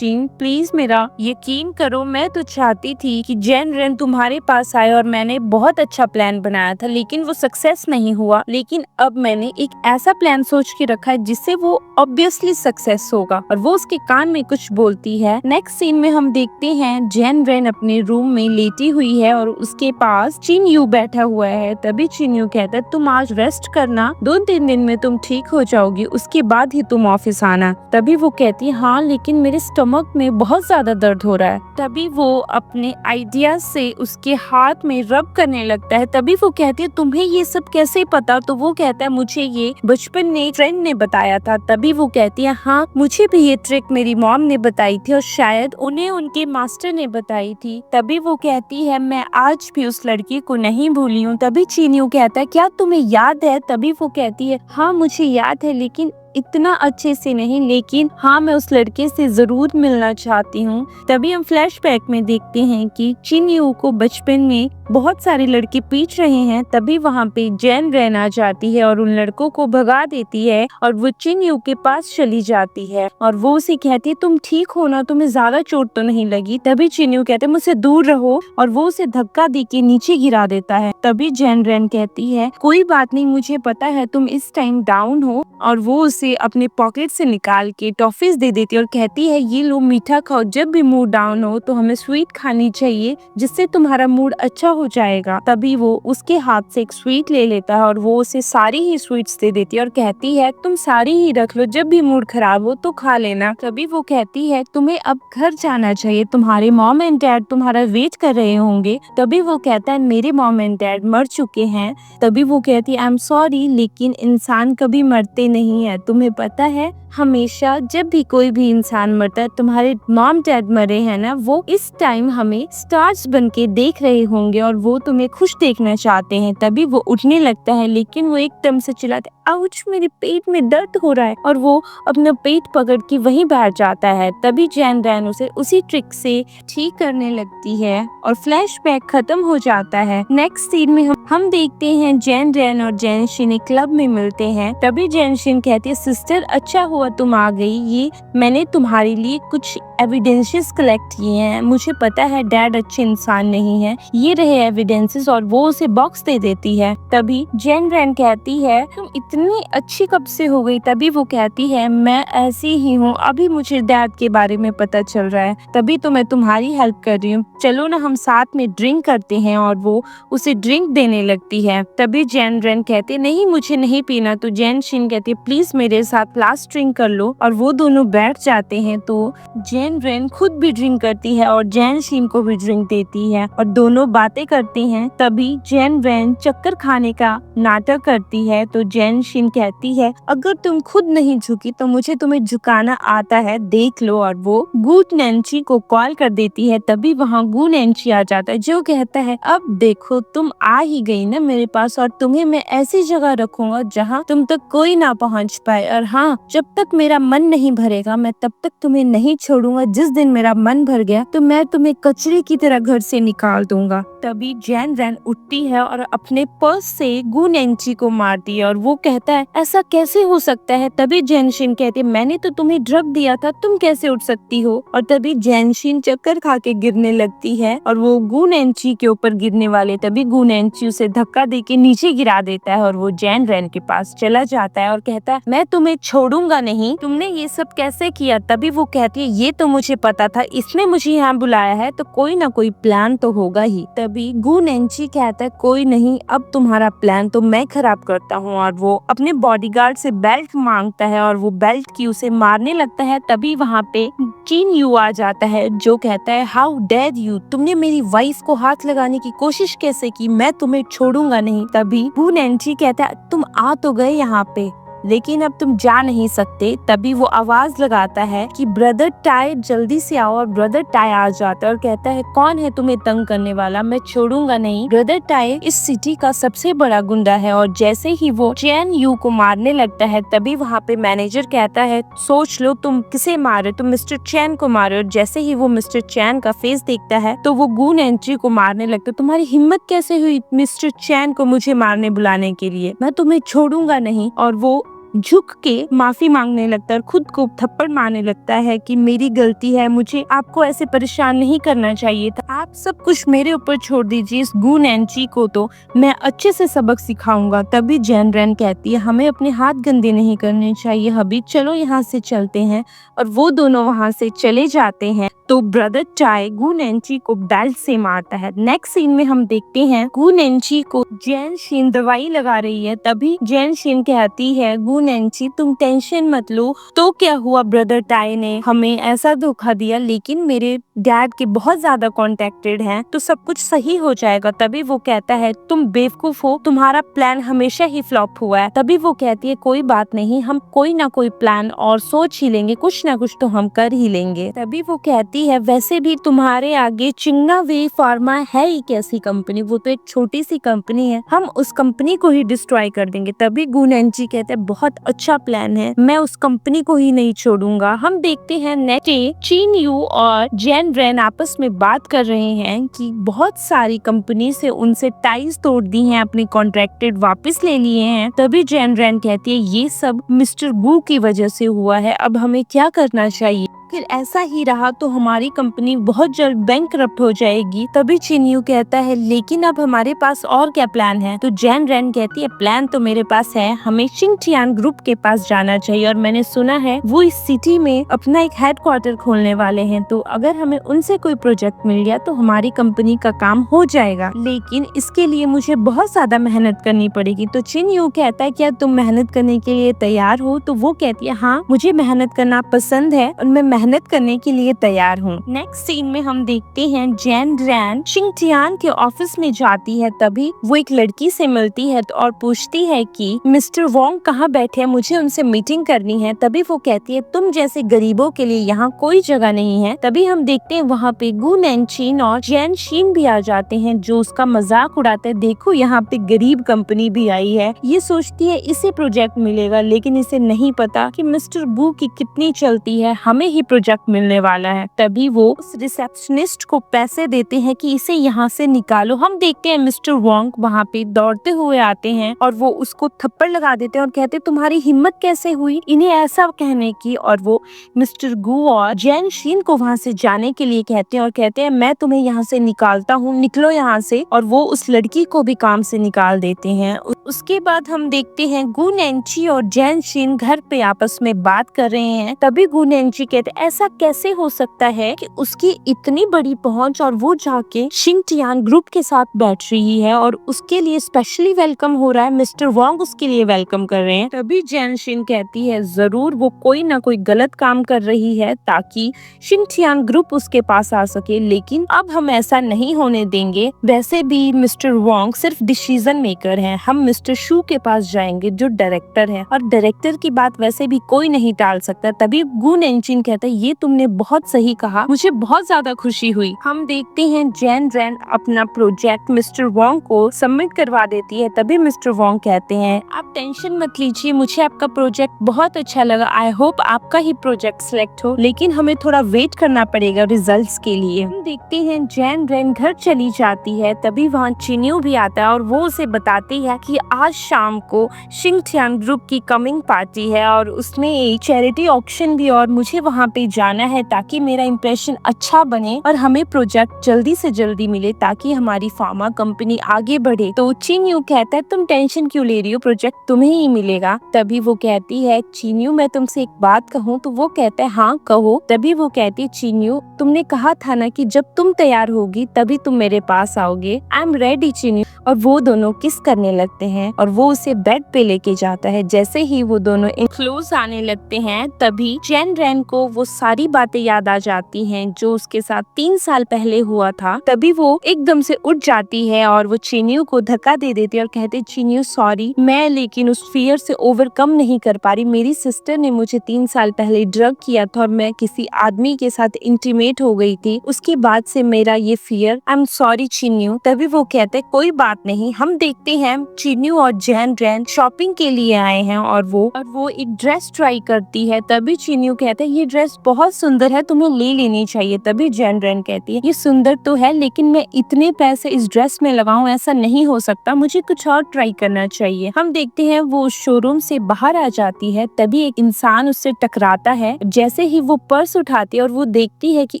प्लीज मेरा यकीन करो, मैं तो चाहती थी कि जेन रेन तुम्हारे पास आए और मैंने बहुत अच्छा प्लान बनाया था लेकिन वो सक्सेस नहीं हुआ, लेकिन अब मैंने एक ऐसा प्लान सोच के रखा है जिससे वो ऑब्वियसली सक्सेस होगा। और वो उसके कान में कुछ बोलती है। नेक्स्ट सीन में हम देखते हैं जेन रेन अपने रूम में लेटी हुई है और उसके पास चिन यू बैठा हुआ है। तभी चिन यू कहता है तुम आज रेस्ट करना, 2-3 दिन में तुम ठीक हो जाओगी, उसके बाद ही तुम ऑफिस आना। तभी वो कहती है हाँ लेकिन मेरे स्टमक में बहुत ज्यादा दर्द हो रहा है। तभी वो अपने आइडिया से उसके हाथ में रब करने लगता है। तभी वो कहती है तुम्हें ये सब कैसे पता? तो वो कहता है मुझे ये बचपन में फ्रेंड ने बताया था। तभी वो कहती है हाँ मुझे भी ये ट्रिक मेरी मॉम ने बताई थी और शायद उन्हें उनके मास्टर ने बताई थी। तभी वो कहती है मैं आज भी उस लड़की को नहीं भूली हूँ। तभी चिन्यू कहता है क्या तुम्हें याद है? तभी वो कहती है हाँ मुझे याद है लेकिन इतना अच्छे से नहीं, लेकिन हाँ मैं उस लड़के से जरूर मिलना चाहती हूँ। तभी हम फ्लैशबैक में देखते हैं कि चिन यू को बचपन में बहुत सारे लड़के पीट रहे हैं। तभी वहाँ पे जेन रेन आ जाती है और उन लड़कों को भगा देती है और वो चिन यू के पास चली जाती है और वो उसे कहती है तुम ठीक हो ना, तुम्हें ज्यादा चोट तो नहीं लगी? तभी चिन यू कहते मुझसे दूर रहो और वो उसे धक्का दे के नीचे गिरा देता है। तभी जेन रेन कहती है कोई बात नहीं, मुझे पता है तुम इस टाइम डाउन हो, और वो उसे अपने पॉकेट से निकाल के टॉफीज दे देती है और कहती है ये लो मीठा खाओ, जब भी मूड डाउन हो तो हमें स्वीट खानी चाहिए जिससे तुम्हारा मूड अच्छा हो जाएगा। तभी वो उसके हाथ से एक स्वीट ले लेता है और वो उसे सारी ही स्वीट्स दे देती है और कहती है तुम सारी ही रख लो, जब भी मूड खराब हो तो खा लेना। तभी वो कहती है तुम्हें अब घर जाना चाहिए, तुम्हारे मॉम एंड डैड तुम्हारा वेट कर रहे होंगे। तभी वो कहता है मेरे मॉम एंड डैड मर चुके हैं। तभी वो कहती है आई एम सॉरी लेकिन इंसान कभी मरते नहीं है, तुम्हें पता है हमेशा जब भी कोई भी इंसान मरता है, तुम्हारे मॉम डैड मरे हैं ना, वो इस टाइम हमें स्टार्स बन के देख रहे होंगे और वो तुम्हें खुश देखना चाहते हैं। तभी वो उठने लगता है लेकिन वो एकदम से चिल्लाता है आउच मेरे पेट में दर्द हो रहा है और वो अपना पेट पकड़ के वहीं बैठ जाता है। तभी जेन रैन उसे उसी ट्रिक से ठीक करने लगती है और फ्लैशबैक खत्म हो जाता है। नेक्स्ट सीन में हम देखते हैं जेन रैन और जेन शिन एक क्लब में मिलते हैं। तभी जेन शिन कहती है सिस्टर अच्छा हुआ तुम आ गई, ये मैंने तुम्हारे लिए कुछ एविडेंसेस कलेक्ट किए हैं, मुझे पता है डैड अच्छे इंसान नहीं है, ये रहे एविडेंसेस, और वो उसे बॉक्स दे देती है। तभी जेन रैन कहती है तुम इतनी अच्छी कब से हो गई? तभी वो कहती है मैं ऐसी ही हूँ, अभी मुझे डैड के बारे में पता चल रहा है, तभी तो मैं तुम्हारी हेल्प कर रही हूँ, चलो ना हम साथ में ड्रिंक करते हैं। और वो उसे ड्रिंक देने लगती है। तभी जेन रैन कहते नहीं मुझे नहीं पीना। तो जेन शिन कहती है प्लीज मेरे साथ लास्ट ड्रिंक कर लो, और वो दोनों बैठ जाते हैं। तो जेन रैन खुद भी ड्रिंक करती है और जेन शिन को भी ड्रिंक देती है और दोनों बातें करते हैं। तभी जेन रैन चक्कर खाने का नाटक करती है। तो जेन शिन कहती है अगर तुम खुद नहीं झुकी तो मुझे तुम्हें झुकाना आता है, देख लो। और वो गू नैन्सी को कॉल कर देती है। तभी वहाँ गू नैन्सी आ जाता है जो कहता है अब देखो तुम आ ही गई ना मेरे पास, और तुम्हें मैं ऐसी जगह रखूंगा जहाँ तुम तक कोई ना पहुँच पाए, और हाँ जब तक मेरा मन नहीं भरेगा मैं तब तक तुम्हें नहीं छोड़ूंगा दूंगा, जिस दिन मेरा मन भर गया तो मैं तुम्हें कचरे की तरह घर से निकाल दूंगा। तभी जैन रैन उठती है और अपने पर्स से गु नेंची को मारती है और वो कहता है ऐसा कैसे हो सकता है। तभी जैनशिन कहती है मैंने तो तुम्हें ड्रग दिया था, तुम कैसे उठ सकती हो। और तभी जैनशिन चक्कर खा के गिरने लगती है और वो गु नेंची के ऊपर गिरने वाले, तभी गु नेंची उसे धक्का देके नीचे गिरा देता है और वो जैन रैन के पास चला जाता है और कहता है मैं तुम्हें छोड़ूंगा नहीं, तुमने ये सब कैसे किया। तभी वो कहती है ये तो मुझे पता था, इसने मुझे यहाँ बुलाया है तो कोई ना कोई प्लान तो होगा ही। तभी गु नेंची कहता है कोई नहीं, अब तुम्हारा प्लान तो मैं खराब करता हूँ। और वो अपने बॉडीगार्ड से बेल्ट मांगता है और वो बेल्ट की उसे मारने लगता है। तभी वहाँ पे चिन यू आ जाता है जो कहता है हाउ डेयर यू, तुमने मेरी वाइफ को हाथ लगाने की कोशिश कैसे की, मैं तुम्हें छोड़ूंगा नहीं। तभी गु नेंची कहता है तुम आ तो गए यहाँ पे, लेकिन अब तुम जा नहीं सकते। तभी वो आवाज लगाता है कि ब्रदर टाई जल्दी से आओ और ब्रदर टाई आ जाता है और कहता है कौन है तुम्हें तंग करने वाला, मैं छोड़ूंगा नहीं। ब्रदर टाई इस सिटी का सबसे बड़ा गुंडा है और जैसे ही वो चैन यू को मारने लगता है तभी वहाँ पे मैनेजर कहता है सोच लो तुम किसे मारे, तुम मिस्टर चैन को मारे। और जैसे ही वो मिस्टर चैन का फेस देखता है तो वो गु नेंची को मारने लगता है, तुम्हारी हिम्मत कैसे हुई मिस्टर चैन को मुझे मारने बुलाने के लिए, मैं तुम्हें छोड़ूंगा नहीं। और वो झुक के माफी मांगने लगता है और खुद को थप्पड़ मारने लगता है कि मेरी गलती है, मुझे आपको ऐसे परेशान नहीं करना चाहिए था, आप सब कुछ मेरे ऊपर छोड़ दीजिए, इस गु नेंची को तो मैं अच्छे से सबक सिखाऊंगा। तभी जैन रैन कहती है हमें अपने हाथ गंदे नहीं करने चाहिए हबी, चलो यहाँ से चलते हैं। और वो दोनों वहाँ से चले जाते हैं। तो ब्रदर टाई गु नेंची को बेल्ट से मारता है। नेक्स्ट सीन में हम देखते हैं गु नेंची को जैन शिन दवाई लगा रही है। तभी जैन शिन कहती है गु नेंची तुम टेंशन मत लो, तो क्या हुआ, ब्रदर टाई ने हमें ऐसा धोखा दिया लेकिन मेरे डैड के बहुत ज्यादा कॉन्टेक्टेड हैं तो सब कुछ सही हो जाएगा। तभी वो कहता है तुम बेवकूफ हो, तुम्हारा प्लान हमेशा ही फ्लॉप हुआ है। तभी वो कहती है कोई बात नहीं, हम कोई ना कोई प्लान और सोच ही लेंगे, कुछ ना कुछ तो हम कर ही लेंगे। तभी वो कहती है वैसे भी तुम्हारे आगे चिंगना वे फार्मा है ही कैसी कंपनी, वो तो एक छोटी सी कंपनी है, हम उस कंपनी को ही डिस्ट्रॉय कर देंगे। तभी गु नेंची कहते हैं बहुत अच्छा प्लान है, मैं उस कंपनी को ही नहीं छोड़ूंगा। हम देखते हैं नेक्स्ट डे चिन यू और जैन रैन आपस में बात कर रहे हैं कि बहुत सारी कंपनी से उनसे टाइज तोड़ दी हैं, अपने कॉन्ट्रैक्टेड वापस ले लिए हैं। तभी जैन रैन कहती है ये सब मिस्टर गु की वजह से हुआ है, अब हमें क्या करना चाहिए, फिर ऐसा ही रहा तो हमारी कंपनी बहुत जल्द बैंकरप्ट हो जाएगी। तभी चिन्यू कहता है लेकिन अब हमारे पास और क्या प्लान है। तो जैन रैन कहती है प्लान तो मेरे पास है, हमें शिंगटियान ग्रुप के पास जाना चाहिए और मैंने सुना है वो इस सिटी में अपना एक हेडक्वार्टर खोलने वाले हैं, तो अगर हमें उनसे कोई प्रोजेक्ट मिल गया तो हमारी कंपनी का काम हो जाएगा, लेकिन इसके लिए मुझे बहुत ज्यादा मेहनत करनी पड़ेगी। तो चिन्यू कहता है क्या तुम मेहनत करने के लिए तैयार हो। तो वो कहती है हाँ मुझे मेहनत करना पसंद है और मैं मेहनत करने के लिए तैयार हूँ। नेक्स्ट सीन में हम देखते हैं जैन रैन शिंगटियान के ऑफिस में जाती है। तभी वो एक लड़की से मिलती है और पूछती है कि मिस्टर वोंग कहाँ बैठे हैं, मुझे उनसे मीटिंग करनी है। तभी वो कहती है तुम जैसे गरीबों के लिए यहाँ कोई जगह नहीं है। तभी हम देखते हैं वहाँ पे गु नेंचिन और जैन शिन भी आ जाते हैं जो उसका मजाक उड़ाते हैं, देखो यहाँ पे गरीब कंपनी भी आई है। ये सोचती है इसे प्रोजेक्ट मिलेगा लेकिन इसे नहीं पता कि मिस्टर गु की कितनी चलती है, हमें ही प्रोजेक्ट मिलने वाला है। तभी वो उस रिसेप्शनिस्ट को पैसे देते हैं कि इसे यहाँ से निकालो। हम देखते हैं मिस्टर वोंग वहाँ पे दौड़ते हुए आते हैं और वो उसको थप्पड़ लगा देते हैं और कहते हैं तुम्हारी हिम्मत कैसे हुई इन्हें ऐसा कहने की। और वो मिस्टर गु और जैन शिन को वहाँ से जाने के लिए कहते हैं और कहते हैं मैं तुम्हें यहाँ से निकालता हूँ, निकलो यहाँ से। और वो उस लड़की को भी काम से निकाल देते हैं। उसके बाद हम देखते हैं गु नेंची और जैन शिन घर पे आपस में बात कर रहे हैं। तभी गु नेंची कहते ऐसा कैसे हो सकता है कि उसकी इतनी बड़ी पहुंच और वो जाके शिंगटियान ग्रुप के साथ बैठ रही है और उसके लिए स्पेशली वेलकम हो रहा है, मिस्टर वोंग उसके लिए वेलकम कर रहे हैं। तभी जैन शिन कहती है जरूर वो कोई ना कोई गलत काम कर रही है ताकि शिंगटियान ग्रुप उसके पास आ सके, लेकिन अब हम ऐसा नहीं होने देंगे। वैसे भी मिस्टर वोंग सिर्फ डिसीजन मेकर हैं, हम मिस्टर शू के पास जाएंगे जो डायरेक्टर है और डायरेक्टर की बात वैसे भी कोई नहीं टाल सकता। तभी गु नेंचिन कहता है ये तुमने बहुत सही कहा, मुझे बहुत ज्यादा खुशी हुई। हम देखते हैं जैन रैन अपना प्रोजेक्ट मिस्टर वोंग को सबमिट करवा देती है। तभी मिस्टर वोंग कहते हैं आप टेंशन मत लीजिए, मुझे आपका प्रोजेक्ट बहुत अच्छा लगा, आई होप आपका ही प्रोजेक्ट सिलेक्ट हो, लेकिन हमें थोड़ा वेट करना पड़ेगा रिजल्ट्स के लिए। हम देखते हैं जैन रैन घर चली जाती है। तभी वहाँ चिन्यू भी आता है और वो उसे बताती है कि आज शाम को शिंगथियान ग्रुप की कमिंग पार्टी है और उसमें एक चैरिटी ऑक्शन भी, और मुझे वहाँ पे जाना है ताकि मेरा इम्प्रेशन अच्छा बने और हमें प्रोजेक्ट जल्दी से जल्दी मिले ताकि हमारी फार्मा कंपनी आगे बढ़े। तो चिन्यू कहता है तुम टेंशन क्यों ले रही हो, प्रोजेक्ट तुम्हें ही मिलेगा। तभी वो कहती है चिन्यू मैं तुमसे एक बात कहूँ, तो वो कहता है हाँ कहो। तभी वो कहती है चिन्यू तुमने कहा था ना कि जब तुम तैयार होगी तभी तुम मेरे पास आओगे, आई एम रेडी चिन्यू। और वो दोनों किस करने लगते हैं और वो उसे बेड पे लेके जाता है। जैसे ही वो दोनों क्लोज आने लगते हैं तभी जैन रैन को वो सारी बातें याद आ जाती हैं जो उसके साथ 3 साल पहले हुआ था। तभी वो एकदम से उठ जाती है और वो चिन्यू को धक्का दे देती है और कहते चिन्यू सॉरी, मैं लेकिन उस फियर से ओवरकम नहीं कर पा रही। मेरी सिस्टर ने मुझे 3 साल पहले ड्रग किया था और मैं किसी आदमी के साथ इंटीमेट हो गई थी, उसके बाद से मेरा ये फियर, आई एम सॉरी चिन्यू। तभी वो कहते कोई बात नहीं। हम देखते हैं चिन्यू और जैन रैन शॉपिंग के लिए आए हैं और वो एक ड्रेस ट्राई करती है। तभी चिन्यू कहते हैं ये ड्रेस बहुत सुंदर है, तुम्हें ले लेनी चाहिए। तभी जैन रैन कहती है ये सुंदर तो है लेकिन मैं इतने पैसे इस ड्रेस में लगाऊं ऐसा नहीं हो सकता, मुझे कुछ और ट्राई करना चाहिए। हम देखते हैं वो शोरूम से बाहर आ जाती है। तभी एक इंसान उससे टकराता है। जैसे ही वो पर्स उठाती है और वो देखती है कि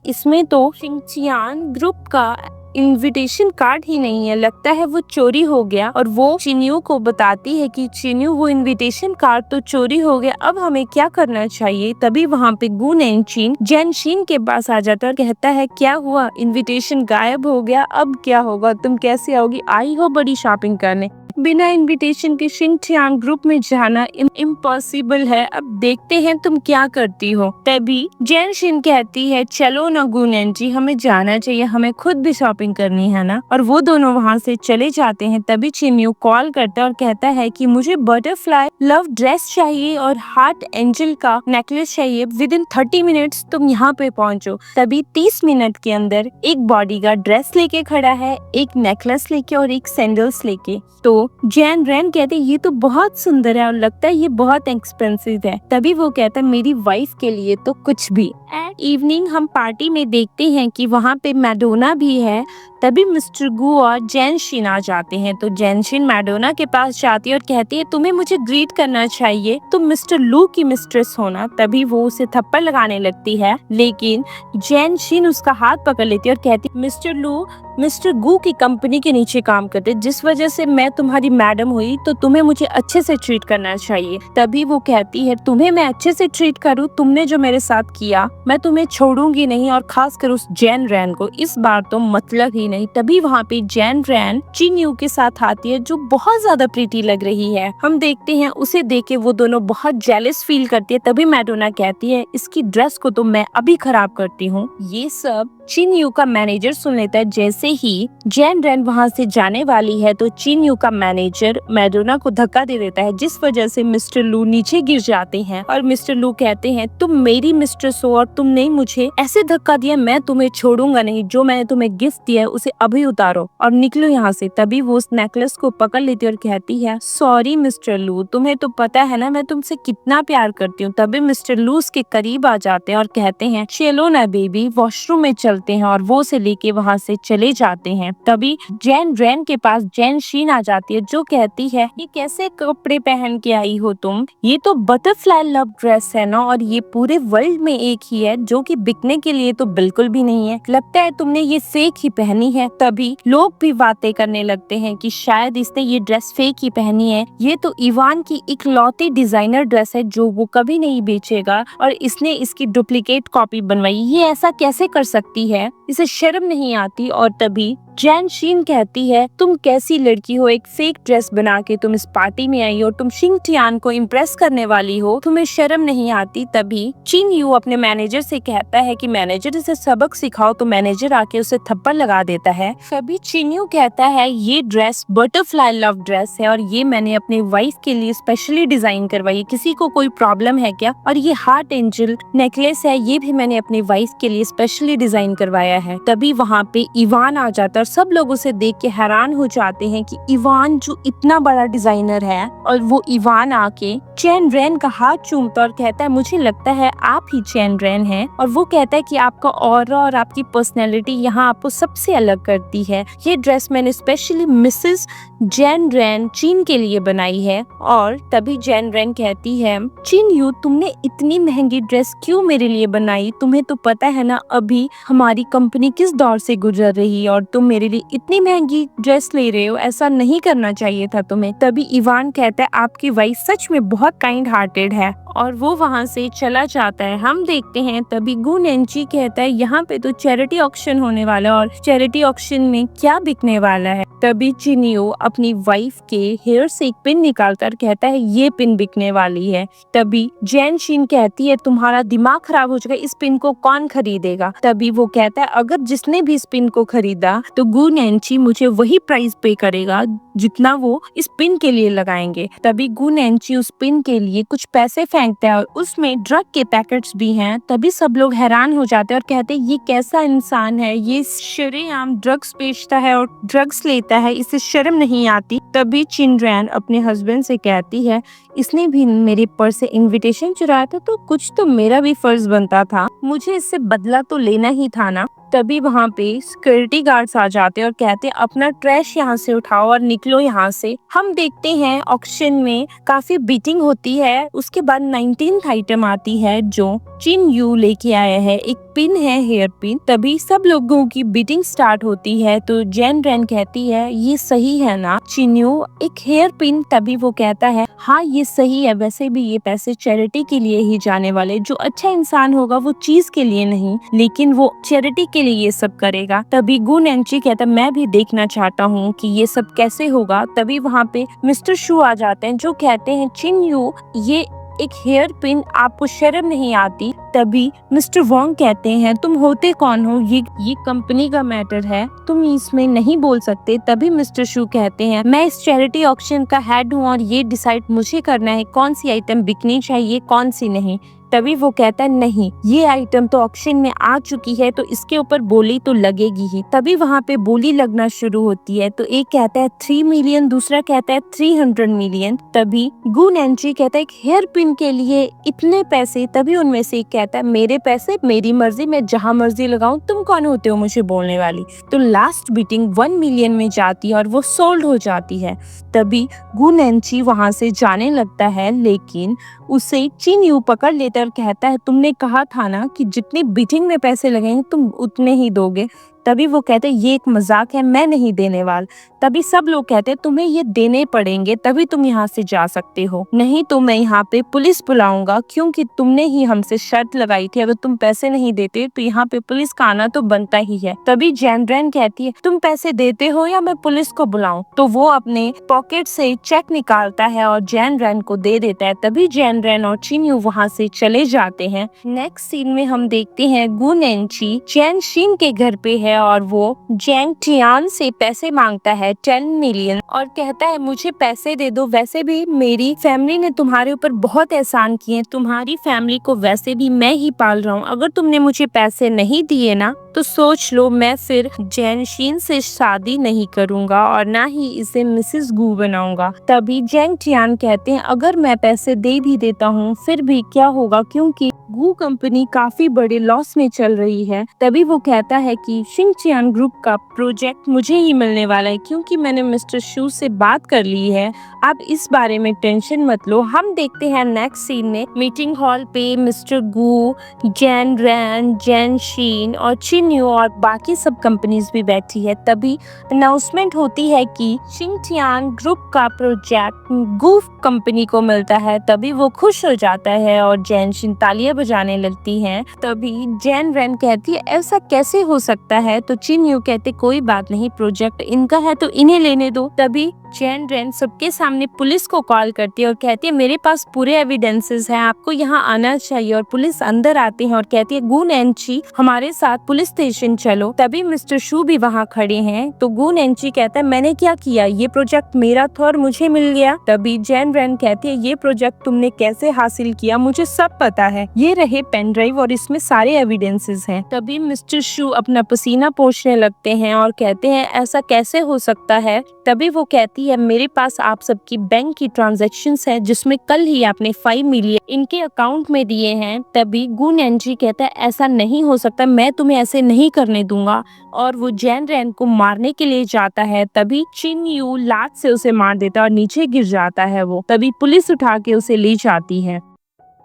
इसमें तो शिंगथियान ग्रुप का इनविटेशन कार्ड ही नहीं है, लगता है वो चोरी हो गया। और वो चिन्यू को बताती है कि चिन्यू वो इनविटेशन कार्ड तो चोरी हो गया, अब हमें क्या करना चाहिए। तभी वहाँ पे गु नेनचिन जैन शिन के पास आ जाता है और कहता है क्या हुआ, इनविटेशन गायब हो गया, अब क्या होगा, तुम कैसे आओगी, आई हो बड़ी शॉपिंग करने, बिना इनविटेशन के शिंगथियान ग्रुप में जाना इम्पॉसिबल है, अब देखते हैं तुम क्या करती हो। तभी जैन शिन कहती है चलो ना गुनेन जी, हमें जाना चाहिए, हमें खुद भी शॉपिंग करनी है ना। और वो दोनों वहाँ से चले जाते हैं। तभी चिन्यू कॉल करता है और कहता है कि मुझे बटरफ्लाई लव ड्रेस चाहिए और हार्ट एंजल का नेकलेस चाहिए, विद इन 30 मिनट्स तुम यहाँ पे पहुँचो। तभी 30 मिनट के अंदर एक बॉडीगार्ड ड्रेस लेके खड़ा है, एक नेकलेस लेके और एक सैंडल्स लेके। तो जैन रैन कहते ये तो बहुत सुंदर है और लगता है ये बहुत एक्सपेंसिव है। तभी वो कहता है मेरी वाइफ के लिए तो कुछ भी। एट इवनिंग हम पार्टी में देखते हैं कि वहाँ पे मैडोना भी है। तभी मिस्टर गु और जैन शिन आ जाते हैं। तो जैन शिन मैडोना के पास जाती है और कहती है तुम्हें मुझे ग्रीट करना चाहिए, तुम मिस्टर लू की मिस्ट्रेस हो ना। तभी वो उसे थप्पड़ लगाने लगती है लेकिन जैन शिन उसका हाथ पकड़ लेती है और कहती है मिस्टर लू मिस्टर गु की कंपनी के नीचे काम करते, जिस वजह से मैं तुम्हारी मैडम हुई तो तुम्हें मुझे अच्छे से ट्रीट करना चाहिए। तभी वो कहती है तुम्हें मैं अच्छे से ट्रीट करूं, तुमने जो मेरे साथ किया मैं तुम्हें छोड़ूंगी नहीं, और खासकर उस जैन रैन को, इस बार तो मतलब ही नहीं। तभी वहाँ पे जैन रैन चिन्यू के साथ आती है जो बहुत ज्यादा प्रीटी लग रही है। हम देखते हैं उसे देख के वो दोनों बहुत जेलस फील करती है। तभी मैडोना कहती है इसकी ड्रेस को तो मैं अभी खराब करती हूँ। ये सब चिन्यू का मैनेजर सुन लेता है। जैसे ही जैन रैन वहाँ से जाने वाली है तो चिन्यू का मैनेजर मैडोना को धक्का दे देता है, जिस वजह से मिस्टर लू नीचे गिर जाते हैं। और मिस्टर लू कहते हैं तुम मेरी मिस्ट्रेस हो और तुमने मुझे ऐसे धक्का दिया, मैं तुम्हें छोड़ूंगा नहीं, जो मैंने तुम्हें गिफ्ट दिया है उसे अभी उतारो और निकलो यहाँ से। तभी वो उस नेकलेस को पकड़ लेती है और कहती है सॉरी मिस्टर लू, तुम्हें तो पता है ना मैं तुमसे कितना प्यार करती हूँ। तभी मिस्टर लू उसके करीब आ जाते हैं और कहते हैं चलो ना बेबी, वॉशरूम में चलते हैं, और वो से लेके वहाँ से चले जाते हैं। तभी जैन रैन के पास जैन शीन आ जाती है जो कहती है ये कैसे कपड़े पहन के आई हो तुम, ये तो बटरफ्लाई लव ड्रेस है ना, और ये पूरे वर्ल्ड में एक ही है जो कि बिकने के लिए तो बिल्कुल भी नहीं है, लगता है तुमने ये फेक ही पहनी है। तभी लोग भी बातें करने लगते हैं कि शायद इसने ये ड्रेस फेक ही पहनी है, ये तो इवान की इकलौती डिजाइनर ड्रेस है जो वो कभी नहीं बेचेगा और इसने इसकी डुप्लीकेट कॉपी बनवाई, ये ऐसा कैसे कर सकती है, इसे शर्म नहीं आती। और तभी जैन शीन कहती है तुम कैसी लड़की हो, एक फेक ड्रेस बना के तुम इस पार्टी में आई हो, तुम शिंग टियान को इम्प्रेस करने वाली हो, तुम्हें शर्म नहीं आती। तभी चिन यू अपने मैनेजर से कहता है कि मैनेजर इसे सबक सिखाओ, तो मैनेजर आके उसे थप्पड़ लगा देता है। तभी चिन यू कहता है ये ड्रेस बटरफ्लाई लव ड्रेस है और ये मैंने अपनी वाइफ के लिए स्पेशली डिजाइन करवाई है, किसी को कोई प्रॉब्लम है क्या? और ये हार्ट एंजल नेकलेस है, ये भी मैंने अपनी वाइफ के लिए स्पेशली डिजाइन करवाया है। तभी वहाँ पे इवान आ जाता है और सब लोग उसे देख के हैरान हो जाते हैं कि इवान जो इतना बड़ा डिजाइनर है। और वो इवान आके चैन रेन का हाथ चूमता और कहता है मुझे लगता है आप ही चैन रेन हैं। और वो कहता है कि आपका ऑरा और आपकी पर्सनैलिटी यहाँ आपको सबसे अलग करती है। ये ड्रेस मैंने स्पेशली मिसेस जैन रेन चीन के लिए बनाई है। और तभी जैन रेन कहती है चिन यू तुमने इतनी महंगी ड्रेस क्यों मेरे लिए बनाई? तुम्हें तो पता है ना अभी हमारी कंपनी किस दौर से गुजर रही है और तुम मेरे लिए इतनी महंगी ड्रेस ले रहे हो, ऐसा नहीं करना चाहिए था तुम्हें। तभी इवान कहता है आपकी वाइफ सच में बहुत काइंड हार्टेड है और वो वहाँ से चला जाता है। हम देखते हैं तभी गु नेंची कहता है यहाँ पे तो चैरिटी ऑक्शन होने वाला है और चैरिटी ऑक्शन में क्या बिकने वाला है। तभी चिनियो अपनी वाइफ के हेयर से एक पिन निकालता और कहता है ये पिन बिकने वाली है। तभी जैन शीन कहती है तुम्हारा दिमाग खराब हो चुका है, इस पिन को कौन खरीदेगा? तभी वो कहता है अगर जिसने भी इस पिन को खरीदा तो गु नेंची मुझे वही प्राइस पे करेगा जितना वो इस पिन के लिए लगाएंगे। तभी गु नेंची उस पिन के लिए कुछ पैसे फेंकता है और उसमें ड्रग के पैकेट्स भी हैं। तभी सब लोग हैरान हो जाते हैं और कहते हैं ये कैसा इंसान है, ये शरेआम ड्रग्स बेचता है और ड्रग्स लेता है, इसे शर्म नहीं आती। तभी चिन रैन अपने हस्बैंड से कहती है इसने भी मेरे पर्स से इनविटेशन चुराया था तो कुछ तो मेरा भी फर्ज बनता था, मुझे इससे बदला तो लेना ही था ना। तभी वहाँ पे सिक्योरिटी गार्ड्स आ जाते हैं और कहते हैं अपना ट्रैश यहाँ से उठाओ और निकलो यहाँ से। हम देखते हैं ऑक्शन में काफी बीटिंग होती है। उसके बाद 19th आइटम आती है जो चिन यू लेके आया है, एक पिन है हेयर पिन। तभी सब लोगों की बीटिंग स्टार्ट होती है तो जैन रैन कहती है ये सही है ना चिन यू, एक हेयर पिन? तभी वो कहता है हाँ ये सही है, वैसे भी ये पैसे चैरिटी के लिए ही जाने वाले, जो अच्छा इंसान होगा वो चीज के लिए नहीं लेकिन वो चैरिटी के लिए ये सब करेगा। तभी गु नेंची कहता मैं भी देखना चाहता हूँ कि ये सब कैसे होगा। तभी वहाँ पे मिस्टर शू आ जाते हैं जो कहते हैं चिन यू ये एक हेयर पिन, आपको शर्म नहीं आती? तभी मिस्टर वोंग कहते हैं तुम होते कौन हो, ये कंपनी का मैटर है, तुम इसमें नहीं बोल सकते। तभी मिस्टर शू कहते हैं मैं इस चैरिटी ऑक्शन का हेड हूँ और ये डिसाइड मुझे करना है कौन सी आइटम बिकनी चाहिए कौन सी नहीं। तभी वो कहता है नहीं ये आइटम तो ऑक्शन में आ चुकी है तो इसके ऊपर बोली तो लगेगी ही। तभी वहाँ पे बोली लगना शुरू होती है तो एक कहता है 3 मिलियन, दूसरा कहता है 300 मिलियन। तभी गु नेंची कहता है एक हेयर पिन के लिए इतने पैसे? तभी उनमें से एक कहता है मेरे पैसे मेरी मर्जी, मैं जहाँ मर्जी लगाऊं, तुम कौन होते हो मुझे बोलने वाली? तो लास्ट बीटिंग 1 मिलियन में जाती है और वो सोल्ड हो जाती है। तभी गु नेंची वहाँ से जाने लगता है लेकिन उसे चिन यू पकड़ लेता है और कहता है तुमने कहा था ना कि जितनी बीटिंग में पैसे लगेंगे तुम उतने ही दोगे। तभी वो कहते ये एक मजाक है, मैं नहीं देने वाला। तभी सब लोग कहते तुम्हें ये देने पड़ेंगे तभी तुम यहाँ से जा सकते हो, नहीं तो मैं यहाँ पे पुलिस बुलाऊंगा क्योंकि तुमने ही हमसे शर्त लगाई थी, अगर तुम पैसे नहीं देते तो यहाँ पे पुलिस का आना तो बनता ही है। तभी जैन रैन कहती है तुम पैसे देते हो या मैं पुलिस को बुलाऊं? तो वो अपने पॉकेट से चेक निकालता है और जैन रैन को दे देता है। तभी जैन रैन और चिन यू वहाँ से चले जाते हैं। नेक्स्ट सीन में हम देखते हैं गु नेंची चैन शिन के घर पे है और वो जैंग टियान से पैसे मांगता है 10 मिलियन और कहता है मुझे पैसे दे दो, वैसे भी मेरी फैमिली ने तुम्हारे ऊपर बहुत एहसान किए, तुम्हारी फैमिली को वैसे भी मैं ही पाल रहा हूँ, अगर तुमने मुझे पैसे नहीं दिए ना तो सोच लो मैं फिर जैन शीन से शादी नहीं करूंगा और ना ही इसे मिसेस गु बनाऊंगा। तभी जैंग टियान कहते हैं अगर मैं पैसे दे भी देता हूँ फिर भी क्या होगा क्योंकि गु कंपनी काफी बड़े लॉस में चल रही है। तभी वो कहता है कि शिंग चियान ग्रुप का प्रोजेक्ट मुझे ही मिलने वाला है क्योंकि मैंने मिस्टर शू से बात कर ली है, आप इस बारे में टेंशन मत लो। हम देखते हैं नेक्स्ट सीन में मीटिंग हॉल पे मिस्टर गु, जैन रैन, जैन शीन और चिन चिन्यू और बाकी सब कंपनीज भी बैठी है। तभी अनाउंसमेंट होती है कि शिंगटियान ग्रुप का प्रोजेक्ट गूफ कंपनी को मिलता है। तभी वो खुश हो जाता है और जैन शिन तालियां बजाने लगती हैं। तभी जैन रेन कहती है ऐसा कैसे हो सकता है, तो चिन्यू कहते कोई बात नहीं, प्रोजेक्ट इनका है तो इन्हें लेने दो। तभी जैन रेन सबके सामने पुलिस को कॉल करती है और कहती है मेरे पास पूरे एविडेंसेस हैं, आपको यहाँ आना चाहिए। और पुलिस अंदर आती है और कहती है गू नैन्ची हमारे साथ पुलिस स्टेशन चलो। तभी मिस्टर शू भी वहाँ खड़े हैं। तो गू नैन्ची कहता है मैंने क्या किया, ये प्रोजेक्ट मेरा था और मुझे मिल गया। तभी जैन रेन कहती है ये प्रोजेक्ट तुमने कैसे हासिल किया, मुझे सब पता है, ये रहे पेन ड्राइव और इसमें सारे एविडेंसेस हैं। तभी मिस्टर शू अपना पसीना पोंछने लगते हैं और कहते हैं ऐसा कैसे हो सकता है। तभी वो कहती है मेरे पास आप सबकी बैंक की ट्रांजैक्शंस है जिसमें कल ही आपने 5 मिलियन इनके अकाउंट में दिए हैं। तभी गू नैन्ची कहता है ऐसा नहीं हो सकता, मैं तुम्हें ऐसे नहीं करने दूंगा। और वो जैन रेन को मारने के लिए जाता है। तभी चिन यू लात से उसे मार देता है और नीचे गिर जाता है वो। तभी पुलिस उठा के उसे ले जाती है।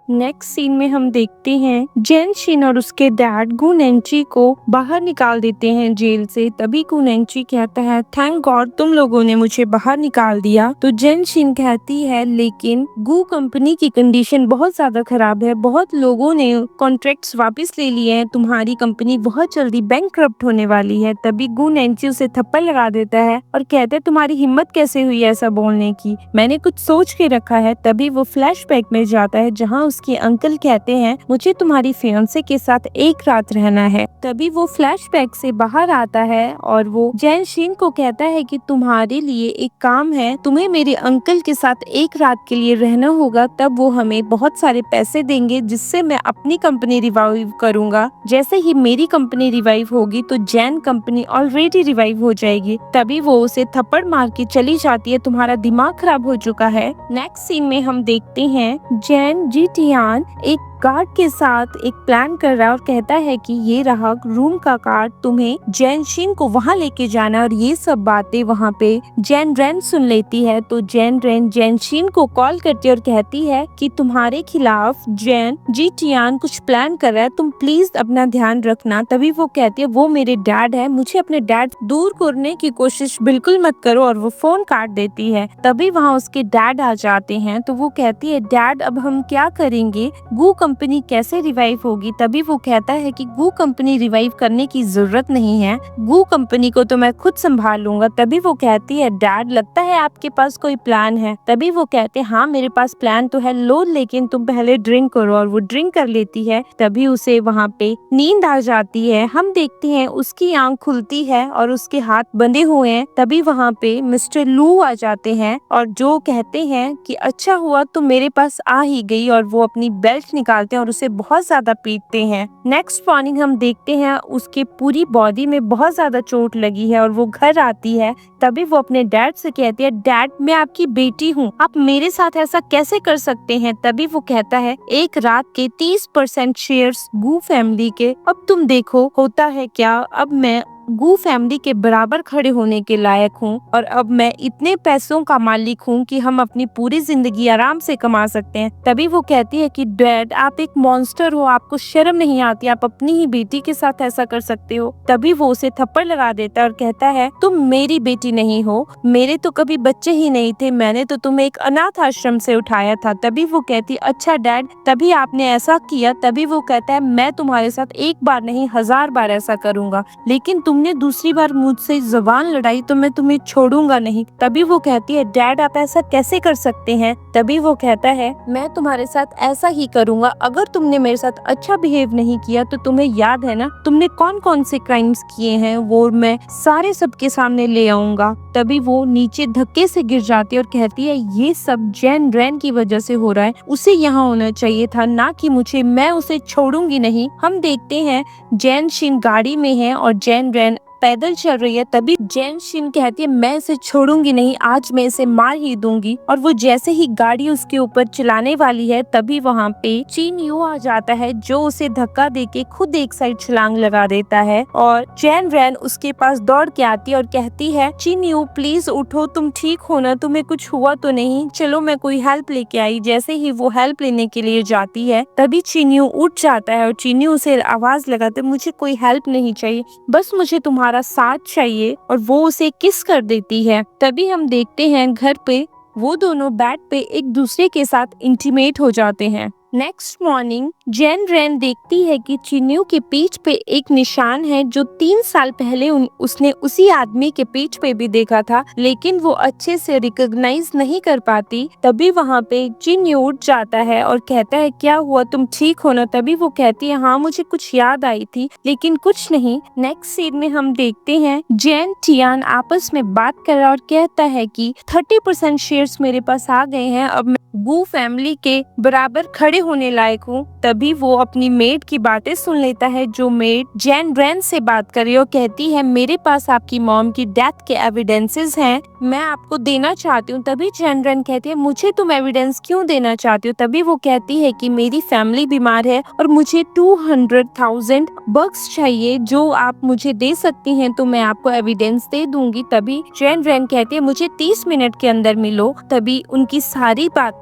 नेक्स्ट सीन में हम देखते हैं जैन शिन और उसके डैड गू नैन्ची को बाहर निकाल देते हैं जेल से। तभी गू नैन्ची कहता है थैंक गॉड तुम लोगों ने मुझे बाहर निकाल दिया। तो जैन शिन कहती है लेकिन गू कंपनी की कंडीशन बहुत ज्यादा खराब है, बहुत लोगों ने कॉन्ट्रैक्ट्स वापस ले लिए हैं, तुम्हारी कंपनी बहुत जल्दी बैंकक्रप्ट होने वाली है। तभी गू नैन्ची उसे थप्पड़ लगा देता है और कहते हैं तुम्हारी हिम्मत कैसे हुई ऐसा बोलने की, मैंने कुछ सोच के रखा है। तभी वो फ्लैशबैक में जाता है जहाँ उसके अंकल कहते हैं मुझे तुम्हारी फियांसे के साथ एक रात रहना है। तभी वो फ्लैशबैक से बाहर आता है और वो जैन शिन को कहता है कि तुम्हारे लिए एक काम है, तुम्हें मेरे अंकल के साथ एक रात के लिए रहना होगा, तब वो हमें बहुत सारे पैसे देंगे जिससे मैं अपनी कंपनी रिवाइव करूंगा। जैसे ही मेरी कंपनी रिवाइव होगी तो जैन कंपनी ऑलरेडी रिवाइव हो जाएगी। तभी वो उसे थप्पड़ मार के चली जाती है, तुम्हारा दिमाग खराब हो चुका है। नेक्स्ट सीन में हम देखते हैं जैन जिटियान एक गार्ड के साथ एक प्लान कर रहा है और कहता है कि ये रहा रूम का कार्ड, तुम्हें जैन शिन को वहाँ लेके जाना। और ये सब बातें वहाँ पे जैन रेन सुन लेती है। तो जैन रेन जैन शिन को कॉल करती है और कहती है कि तुम्हारे खिलाफ जैन जिटियान कुछ प्लान कर रहा है, तुम प्लीज अपना ध्यान रखना। तभी वो कहती है वो मेरे डैड है, मुझे अपने डैड दूर करने की कोशिश बिल्कुल मत करो, और वो फोन काट देती है। तभी वहाँ उसके डैड आ जाते हैं। तो वो कहती है डैड अब हम क्या करेंगे, गू कंपनी कैसे रिवाइव होगी। तभी वो कहता है कि गू कंपनी रिवाइव करने की जरूरत नहीं है, गू कंपनी को तो मैं खुद संभाल लूंगा। तभी वो कहती है डैड लगता है आपके पास कोई प्लान है। तभी वो कहते हैं हाँ मेरे पास प्लान तो है, लो लेकिन तुम पहले ड्रिंक करो। और वो ड्रिंक कर लेती है। तभी उसे वहाँ पे नींद आ जाती है। हम देखते हैं उसकी आंख खुलती है और उसके हाथ बंधे हुए हैं। तभी वहाँ पे मिस्टर लू आ जाते हैं और जो कहते हैं कि अच्छा हुआ तुम मेरे पास आ ही गई, और वो अपनी बेल्ट निकालते हैं और उसे बहुत ज्यादा पीटते हैं। नेक्स्ट मॉर्निंग हम देखते हैं उसके पूरी बॉडी में बहुत ज्यादा चोट लगी है और वो घर आती है। तभी वो अपने डैड से कहती है डैड मैं आपकी बेटी हूँ, आप मेरे साथ ऐसा कैसे कर सकते हैं। तभी वो कहता है एक रात के 30% शेयर्स गू फैमिली के, अब तुम देखो होता है क्या, अब मैं गू फैमिली के बराबर खड़े होने के लायक हूँ और अब मैं इतने पैसों का मालिक हूँ कि हम अपनी पूरी जिंदगी आराम से कमा सकते हैं। तभी वो कहती है कि डैड आप एक मॉन्स्टर हो, आपको शर्म नहीं आती, आप अपनी ही बेटी के साथ ऐसा कर सकते हो। तभी वो उसे थप्पड़ लगा देता है और कहता है तुम मेरी बेटी नहीं हो, मेरे तो कभी बच्चे ही नहीं थे, मैंने तो तुम्हें एक अनाथ आश्रम से उठाया था। तभी वो कहती अच्छा डैड तभी आपने ऐसा किया। तभी वो कहता है मैं तुम्हारे साथ एक बार नहीं 1000 बार ऐसा करूंगा, लेकिन तुमने दूसरी बार मुझसे जुबान लड़ाई तो मैं तुम्हें छोड़ूंगा नहीं। तभी वो कहती है डैड आप ऐसा कैसे कर सकते हैं। तभी वो कहता है मैं तुम्हारे साथ ऐसा ही करूंगा, अगर तुमने मेरे साथ अच्छा बिहेव नहीं किया तो तुम्हें याद है ना तुमने कौन कौन से क्राइम्स किए हैं, वो मैं सारे सबके सामने ले आऊंगा। तभी वो नीचे धक्के से गिर जाती है और कहती है ये सब जैन रेन की वजह से हो रहा है, उसे यहाँ होना चाहिए था ना कि मुझे, मैं उसे छोड़ूंगी नहीं। हम देखते हैं जैन शिन गाड़ी में है और जैन रेन पैदल चल रही है। तभी जैन शिन कहती है मैं इसे छोड़ूंगी नहीं, आज मैं इसे मार ही दूंगी। और वो जैसे ही गाड़ी उसके ऊपर चलाने वाली है तभी वहाँ पे चिन यू आ जाता है, जो उसे धक्का देके खुद एक साइड छलांग लगा देता है। और जैन रैन उसके पास दौड़ के आती है और कहती है चिन यू प्लीज उठो, तुम ठीक हो ना, तुम्हें कुछ हुआ तो नहीं, चलो मैं कोई हेल्प लेके आई। जैसे ही वो हेल्प लेने के लिए जाती है तभी चिन यू उठ जाता है और चिन यू उसे आवाज लगाते मुझे कोई हेल्प नहीं चाहिए, बस मुझे तुम्हारा साथ चाहिए। और वो उसे किस कर देती है। तभी हम देखते हैं घर पे वो दोनों बेड पे एक दूसरे के साथ इंटीमेट हो जाते हैं। नेक्स्ट मॉर्निंग जैन रैन देखती है कि चिन्यू के पीठ पे एक निशान है जो 3 साल पहले उसने उसी आदमी के पीठ पे भी देखा था, लेकिन वो अच्छे से रिकॉग्नाइज नहीं कर पाती। तभी वहाँ पे चिन्यू उठ जाता है और कहता है क्या हुआ, तुम ठीक हो ना। तभी वो कहती है हाँ मुझे कुछ याद आई थी लेकिन कुछ नहीं। नेक्स्ट सीन में हम देखते हैं जैन टियान आपस में बात कर रहा और कहता है कि 30% शेयर्स मेरे पास आ गए हैं, अब मैं गू फैमिली के बराबर खड़े होने लायक हूँ। तभी वो अपनी मेड की बातें सुन लेता है, जो मेड जैन रैन से बात कर रही है और कहती है मेरे पास आपकी मॉम की डेथ के एविडेंसेस हैं, मैं आपको देना चाहती हूँ। तभी जैन रैन कहती है मुझे तुम एविडेंस क्यों देना चाहती हो। तभी वो कहती है कि मेरी फैमिली बीमार है और मुझे 200,000 बक्स चाहिए, जो आप मुझे दे सकती हैं तो मैं आपको एविडेंस दे दूंगी। तभी जैन रैन कहती है मुझे 30 मिनट के अंदर मिलो। तभी उनकी सारी बातें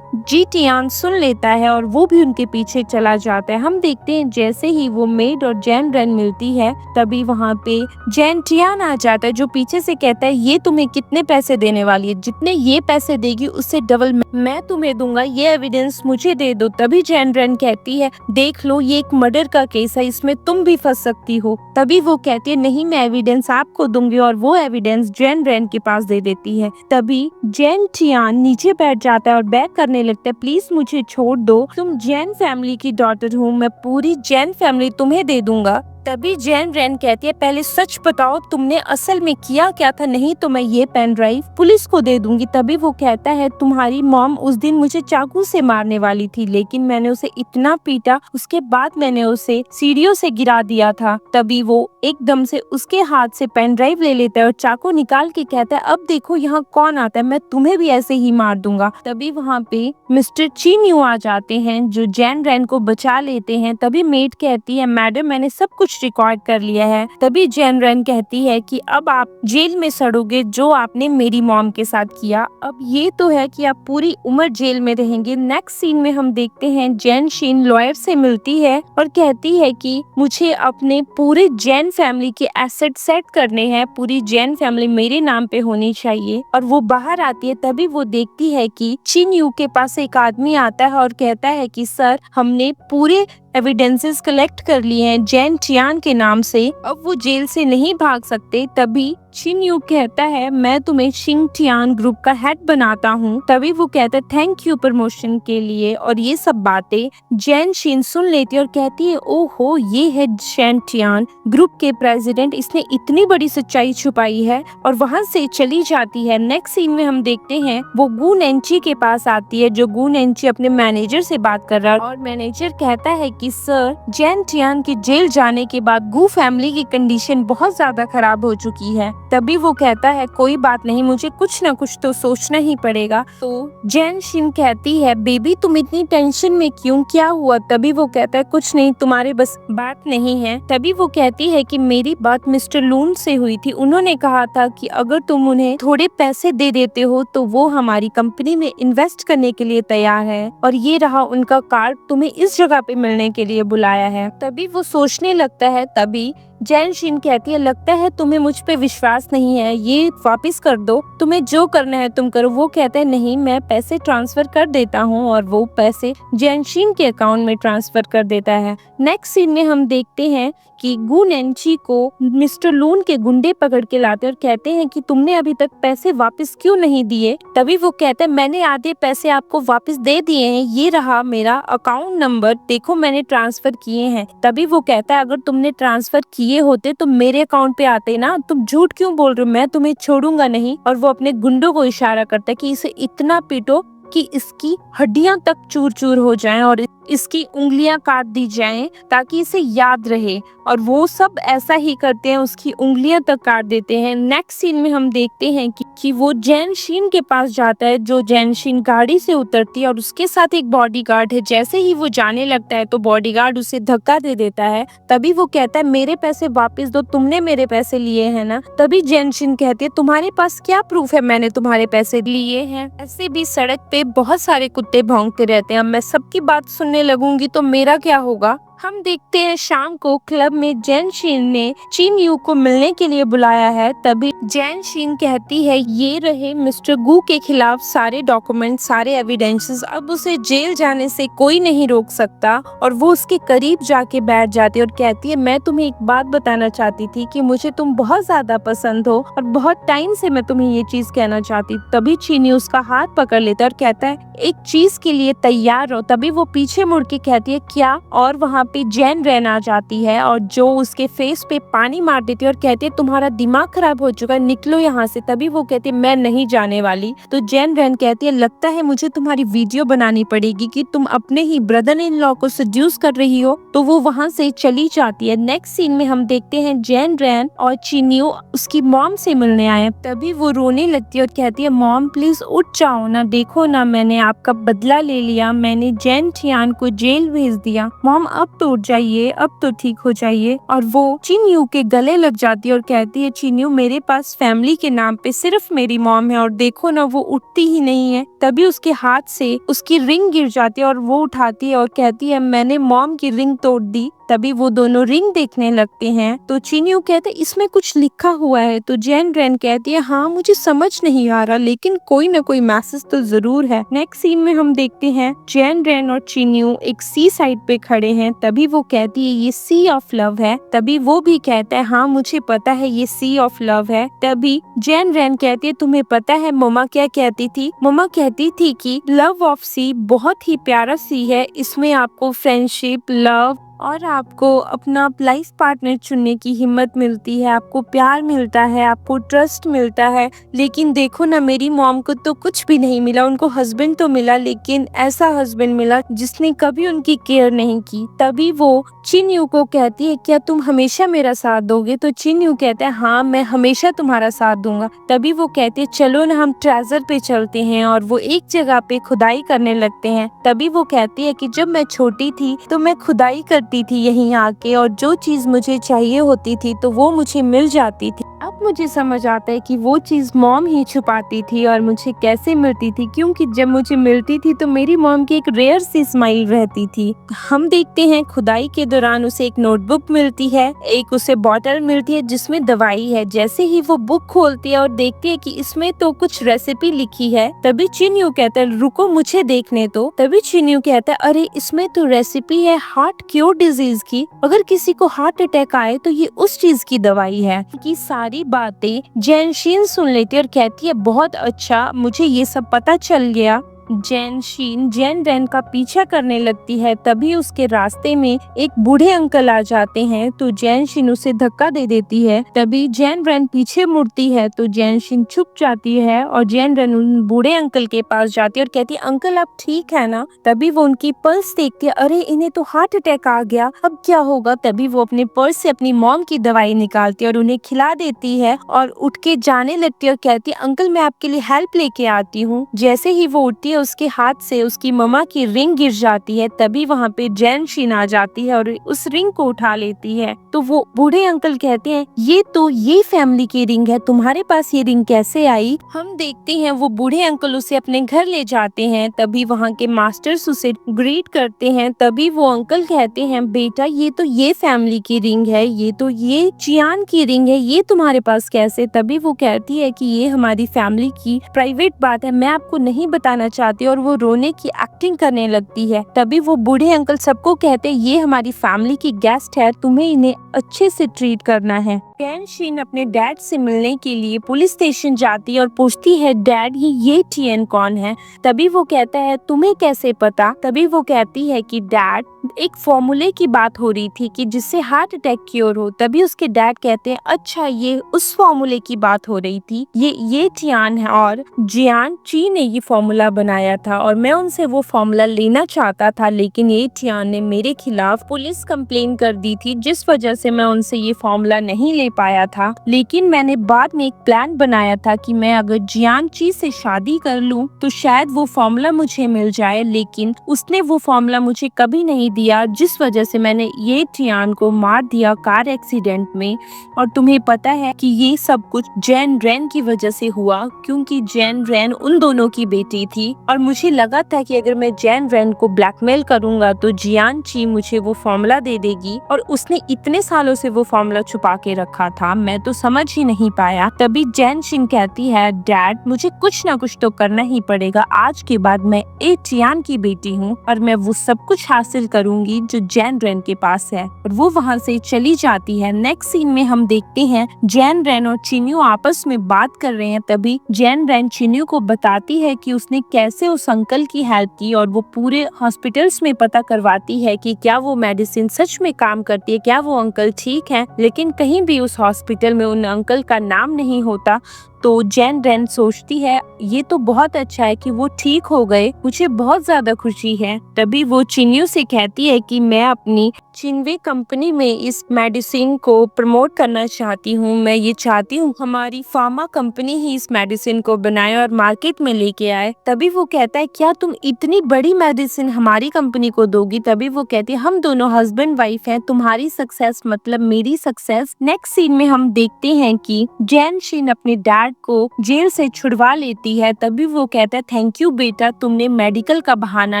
जी टियान सुन लेता है और वो भी उनके पीछे चला जाता है। हम देखते हैं जैसे ही वो मेड और जैन रैन मिलती है तभी वहाँ पे जैन टियान आ जाता है, जो पीछे से कहता है ये तुम्हें कितने पैसे देने वाली है, जितने ये पैसे देगी उससे डबल मैं तुम्हें दूंगा, ये एविडेंस मुझे दे दो। तभी जैन रैन कहती है देख लो ये एक मर्डर का केस है, इसमें तुम भी फंस सकती हो। तभी वो कहती है नहीं मैं एविडेंस आपको दूंगी और वो एविडेंस जैन रैन के पास दे देती है। तभी जैन टियान नीचे बैठ जाता है और बैग करने लगता है प्लीज मुझे छोड़ दो, तुम जैन फैमिली की डॉटर हो, मैं पूरी जैन फैमिली तुम्हें दे दूंगा। तभी जैन रैन कहती है पहले सच बताओ तुमने असल में किया क्या था, नहीं तो मैं ये पेन ड्राइव पुलिस को दे दूंगी। तभी वो कहता है तुम्हारी मॉम उस दिन मुझे चाकू से मारने वाली थी, लेकिन मैंने उसे इतना पीटा, उसके बाद मैंने उसे सीढ़ियों से गिरा दिया था। तभी वो एकदम से उसके हाथ से पेन ड्राइव ले लेता है और चाकू निकाल के कहता है अब देखो यहाँ कौन आता है, मैं तुम्हें भी ऐसे ही मार दूंगा। तभी वहाँ पे मिस्टर चिन यू आ जाते हैं जो जैन रैन को बचा लेते हैं। तभी मेड कहती है मैडम मैंने सब कुछ रिकॉर्ड कर लिया है। तभी जैन रैन कहती है कि अब आप जेल में सड़ोगे जो आपने मेरी मॉम के साथ किया, अब ये तो है कि आप पूरी उम्र जेल में रहेंगे। नेक्स्ट सीन में हम देखते हैं जैन शिन लॉयर से मिलती है और कहती है कि मुझे अपने पूरे जैन फैमिली के एसेट सेट करने हैं, पूरी जैन फैमिली मेरे नाम पे होनी चाहिए। और वो बाहर आती है तभी वो देखती है कि चिन यू के पास एक आदमी आता है और कहता है कि सर हमने पूरे एविडेंसेस कलेक्ट कर लिए हैं जैन टियान के नाम से, अब वो जेल से नहीं भाग सकते। तभी चिन यू कहता है मैं तुम्हें शिंग टियान ग्रुप का हेड बनाता हूँ। तभी वो कहता है थैंक यू प्रमोशन के लिए। और ये सब बातें जैन शिन सुन लेती है और कहती है ओहो ये है जैन टियान ग्रुप के प्रेसिडेंट, इसने इतनी बड़ी सच्चाई छुपाई है, और वहाँ से चली जाती है। नेक्स्ट सीन में हम देखते हैं वो गू नेंची के पास आती है, जो गू नेंची अपने मैनेजर से बात कर रहा है और मैनेजर कहता है कि सर जैन टियान के जेल जाने के बाद गू फैमिली की कंडीशन बहुत ज्यादा खराब हो चुकी है। तभी वो कहता है कोई बात नहीं, मुझे कुछ न कुछ तो सोचना ही पड़ेगा। तो जैन शिन कहती है बेबी तुम इतनी टेंशन में क्यों, क्या हुआ। तभी वो कहता है कुछ नहीं, तुम्हारे बस बात नहीं है। तभी वो कहती है कि मेरी बात मिस्टर लून से हुई थी, उन्होंने कहा था कि अगर तुम उन्हें थोड़े पैसे दे देते हो तो वो हमारी कंपनी में इन्वेस्ट करने के लिए तैयार है, और ये रहा उनका कार्ड, तुम्हें इस जगह पे मिलने के लिए बुलाया है। तभी वो सोचने लगता है। तभी जैन शिन कहती है लगता है तुम्हें मुझ पे विश्वास नहीं है, ये वापस कर दो, तुम्हें जो करना है तुम करो। वो कहता है नहीं मैं पैसे ट्रांसफर कर देता हूँ, और वो पैसे जैन शिन के अकाउंट में ट्रांसफर कर देता है। नेक्स्ट सीन में हम देखते हैं कि गू नेंची को मिस्टर लून के गुंडे पकड़ के लाते और कहते हैं कि तुमने अभी तक पैसे वापस क्यों नहीं दिए। तभी वो कहता है मैंने आधे पैसे आपको वापस दे दिए हैं, ये रहा मेरा अकाउंट नंबर, देखो मैंने ट्रांसफर किए हैं। तभी वो कहता है अगर तुमने ट्रांसफर किए होते तो मेरे अकाउंट पे आते ना, तुम झूठ क्यों बोल रहे हो, मैं तुम्हें छोड़ूंगा नहीं। और वो अपने गुंडों को इशारा करता है कि इसे इतना पीटो कि इसकी हड्डियां तक चूर चूर हो जाएं और इसकी उंगलियां काट दी जाएं ताकि इसे याद रहे, और वो सब ऐसा ही करते हैं, उसकी उंगलियां तक काट देते हैं। नेक्स्ट सीन में हम देखते हैं कि वो जैन शीन के पास जाता है, जो जैन शीन गाड़ी से उतरती है और उसके साथ एक बॉडीगार्ड है। जैसे ही वो जाने लगता है तो बॉडीगार्ड उसे धक्का दे देता है। तभी वो कहता है मेरे पैसे वापस दो, तुमने मेरे पैसे लिए हैं ना। तभी जैन शीन कहती है तुम्हारे पास क्या प्रूफ है मैंने तुम्हारे पैसे लिए हैं। ऐसे भी सड़क पे बहुत सारे कुत्ते भौंकते रहते हैं, अब मैं सबकी बात सुनने लगूंगी तो मेरा क्या होगा। हम देखते हैं शाम को क्लब में जैन शीन ने चिन यू को मिलने के लिए बुलाया है। तभी जैन शीन कहती है ये रहे मिस्टर गू के खिलाफ सारे डॉक्यूमेंट, सारे एविडेंसेस, अब उसे जेल जाने से कोई नहीं रोक सकता। और वो उसके करीब जाके बैठ जाती है और कहती है मैं तुम्हें एक बात बताना चाहती थी कि मुझे तुम बहुत ज्यादा पसंद हो और बहुत टाइम से मैं तुम्हें ये चीज कहना चाहती। तभी चिन यू उसका हाथ पकड़ लेता है और कहता है एक चीज के लिए तैयार रहो। तभी वो पीछे मुड़ के कहती है क्या, और वहाँ पे जैन रैन आ जाती है और जो उसके फेस पे पानी मार देती है और कहती है तुम्हारा दिमाग खराब हो चुका है, निकलो यहाँ से। तभी वो कहती है मैं नहीं जाने वाली। तो जैन रैन कहती है लगता है मुझे तुम्हारी वीडियो बनानी पड़ेगी कि तुम अपने ही ब्रदर इन लॉ को सड्यूस कर रही हो। तो वो वहाँ से चली जाती है। नेक्स्ट सीन में हम देखते हैं जैन रैन और चिन्यू उसकी मॉम से मिलने आए। तभी वो रोने लगती है और कहती है मॉम प्लीज उठ जाओ ना, देखो ना मैंने आपका बदला ले लिया, मैंने जैन चियान को जेल भेज दिया। मॉम अब तो उठ जाइए, अब तो ठीक हो जाइए। और वो चिन्यू के गले लग जाती है और कहती है चिन्यू मेरे पास फैमिली के नाम पे सिर्फ मेरी मॉम है और देखो ना वो उठती ही नहीं है। तभी उसके हाथ से उसकी रिंग गिर जाती है और वो उठाती है और कहती है मैंने मॉम की रिंग तोड़ दी। तभी वो दोनों रिंग देखने लगते हैं तो चिन्यू कहते इसमें कुछ लिखा हुआ है। तो जैन रैन कहती है हाँ मुझे समझ नहीं आ रहा लेकिन कोई ना कोई मैसेज तो जरूर है। नेक्स्ट सीन में हम देखते हैं जैन रैन और चिन्यू एक सी साइड पे खड़े हैं। तभी वो कहती है ये सी ऑफ लव है। तभी वो भी कहता है हाँ मुझे पता है ये सी ऑफ लव है। तभी जैन रैन कहती है तुम्हें पता है मम्मा क्या कहती थी, मम्मा कहती थी कि लव ऑफ सी बहुत ही प्यारा सी है, इसमें आपको फ्रेंडशिप, लव और आपको अपना लाइफ पार्टनर चुनने की हिम्मत मिलती है, आपको प्यार मिलता है, आपको ट्रस्ट मिलता है। लेकिन देखो ना मेरी मॉम को तो कुछ भी नहीं मिला, उनको हस्बैंड तो मिला लेकिन ऐसा हस्बैंड मिला जिसने कभी उनकी केयर नहीं की। तभी वो चिन यू को कहती है क्या तुम हमेशा मेरा साथ दोगे। तो चिन यू कहता है हाँ मैं हमेशा तुम्हारा साथ दूंगा। तभी वो कहती है चलो ना हम ट्रेजर पे चलते हैं और वो एक जगह पे खुदाई करने लगते हैं। तभी वो कहती है कि जब मैं छोटी थी तो मैं खुदाई करती थी यहीं आके और जो चीज मुझे चाहिए होती थी तो वो मुझे मिल जाती थी। अब मुझे समझ आता है कि वो चीज मॉम ही छुपाती थी और मुझे कैसे मिलती थी, क्योंकि जब मुझे मिलती थी तो मेरी मॉम की एक रेयर सी स्माइल रहती थी। हम देखते हैं खुदाई के दौरान उसे एक नोटबुक मिलती है, एक उसे बॉटल मिलती है जिसमें दवाई है। जैसे ही वो बुक खोलती है और देखती है कि इसमें तो कुछ रेसिपी लिखी है, तभी चिन्यू कहता है रुको मुझे देखने दो। तभी चिन्यू कहता है अरे इसमें तो रेसिपी है हार्ट क्योर डिजीज की, अगर किसी को हार्ट अटैक आए तो ये उस चीज की दवाई है। कि सारी बातें जैन शीन सुन लेती है और कहती है बहुत अच्छा मुझे ये सब पता चल गया। जैन शीन जैन रैन का पीछा करने लगती है। तभी उसके रास्ते में एक बूढ़े अंकल आ जाते हैं तो जैन शीन उसे धक्का दे देती है। तभी जैन रैन पीछे मुड़ती है तो जैन शीन छुप जाती है और जैन रैन उन बूढ़े अंकल के पास जाती है और कहती है अंकल आप ठीक है ना। तभी वो उनकी पल्स देखती है, अरे इन्हें तो हार्ट अटैक आ गया, अब क्या होगा। तभी वो अपने पर्स से अपनी मॉम की दवाई निकालती है और उन्हें खिला देती है और उठ के जाने लगती है और कहती है अंकल मैं आपके लिए हेल्प लेके आती हूँ। जैसे ही वो उठती है उसके हाथ से उसकी मम्मा की रिंग गिर जाती है। तभी वहाँ पे जैन शीन आ जाती है और उस रिंग को उठा लेती है। तो वो बूढ़े अंकल कहते हैं ये फैमिली की रिंग है, तुम्हारे पास ये रिंग कैसे आई। हम देखते हैं वो बूढ़े अंकल उसे अपने घर ले जाते हैं। तभी वहाँ के मास्टर्स उसे ग्रीट करते हैं। तभी वो अंकल कहते हैं बेटा ये फैमिली की रिंग है, ये चियान की रिंग है, ये तुम्हारे पास कैसे। तभी वो कहती है कि ये हमारी फैमिली की प्राइवेट बात है, मैं आपको नहीं बताना चाहती, और वो रोने की एक्टिंग करने लगती है। तभी वो बूढ़े अंकल सबको कहते हैं ये हमारी फैमिली की गेस्ट है, तुम्हें इन्हें अच्छे से ट्रीट करना है। जैन शीन अपने डैड से मिलने के लिए पुलिस स्टेशन जाती है और पूछती है डैड ये टियन कौन है। तभी वो कहता है तुम्हें कैसे पता। तभी वो कहती है कि डैड एक फॉर्मूले की बात हो रही थी कि जिससे हार्ट अटैक क्योर हो। तभी उसके डैड कहते हैं अच्छा ये उस फॉर्मूले की बात हो रही थी, ये टियान है और जियान ची ने ये फॉर्मूला बनाया। बनाया था और मैं उनसे वो फॉर्मूला लेना चाहता था, लेकिन एटियान ने मेरे खिलाफ पुलिस कंप्लेन कर दी थी, जिस वजह से मैं उनसे ये फॉर्मूला नहीं ले पाया था। लेकिन मैंने बाद में एक प्लान बनाया था कि मैं अगर जियांची से शादी कर लूं तो शायद वो फॉर्मूला मुझे मिल जाए, लेकिन उसने वो फॉर्मूला मुझे कभी नहीं दिया, जिस वजह से मैंने ये टियान को मार दिया कार एक्सीडेंट में। और तुम्हें पता है कि ये सब कुछ जैन रेन की वजह से हुआ, क्योंकि जैन रेन उन दोनों की बेटी थी और मुझे लगा था कि अगर मैं जैन रेन को ब्लैकमेल करूंगा तो जियांची मुझे वो फॉर्मूला दे देगी, और उसने इतने सालों से वो फॉर्मूला छुपा के रखा था, मैं तो समझ ही नहीं पाया। तभी जैन शिन कहती है, डैड मुझे कुछ ना कुछ तो करना ही पड़ेगा, आज के बाद मैं एटियान की बेटी हूँ और मैं वो सब कुछ हासिल करूंगी जो जैन रेन के पास है। और वो वहाँ से चली जाती है। नेक्स्ट सीन में हम देखते हैं जैन रेन और चिन्यू आपस में बात कर रहे हैं। तभी जैन रेन चिन्यू को बताती है कि उसने कैसे उस अंकल की हेल्प की, और वो पूरे हॉस्पिटल्स में पता करवाती है कि क्या वो मेडिसिन सच में काम करती है, क्या वो अंकल ठीक है, लेकिन कहीं भी उस हॉस्पिटल में उन अंकल का नाम नहीं होता। तो जैन रेन सोचती है ये तो बहुत अच्छा है कि वो ठीक हो गए, मुझे बहुत ज्यादा खुशी है। तभी वो चिन्यू से कहती है कि मैं अपनी चिनवे कंपनी में इस मेडिसिन को प्रमोट करना चाहती हूँ, मैं ये चाहती हूँ हमारी फार्मा कंपनी ही इस मेडिसिन को बनाए और मार्केट में लेके आए। तभी वो कहता है क्या तुम इतनी बड़ी मेडिसिन हमारी कंपनी को दोगी? तभी वो कहती है हम दोनों हस्बैंड वाइफ हैं, तुम्हारी सक्सेस मतलब मेरी सक्सेस। नेक्स्ट सीन में हम देखते हैं कि जैन शिन अपने डैड को जेल से छुड़वा लेती है। तभी वो कहता है थैंक यू बेटा, तुमने मेडिकल का बहाना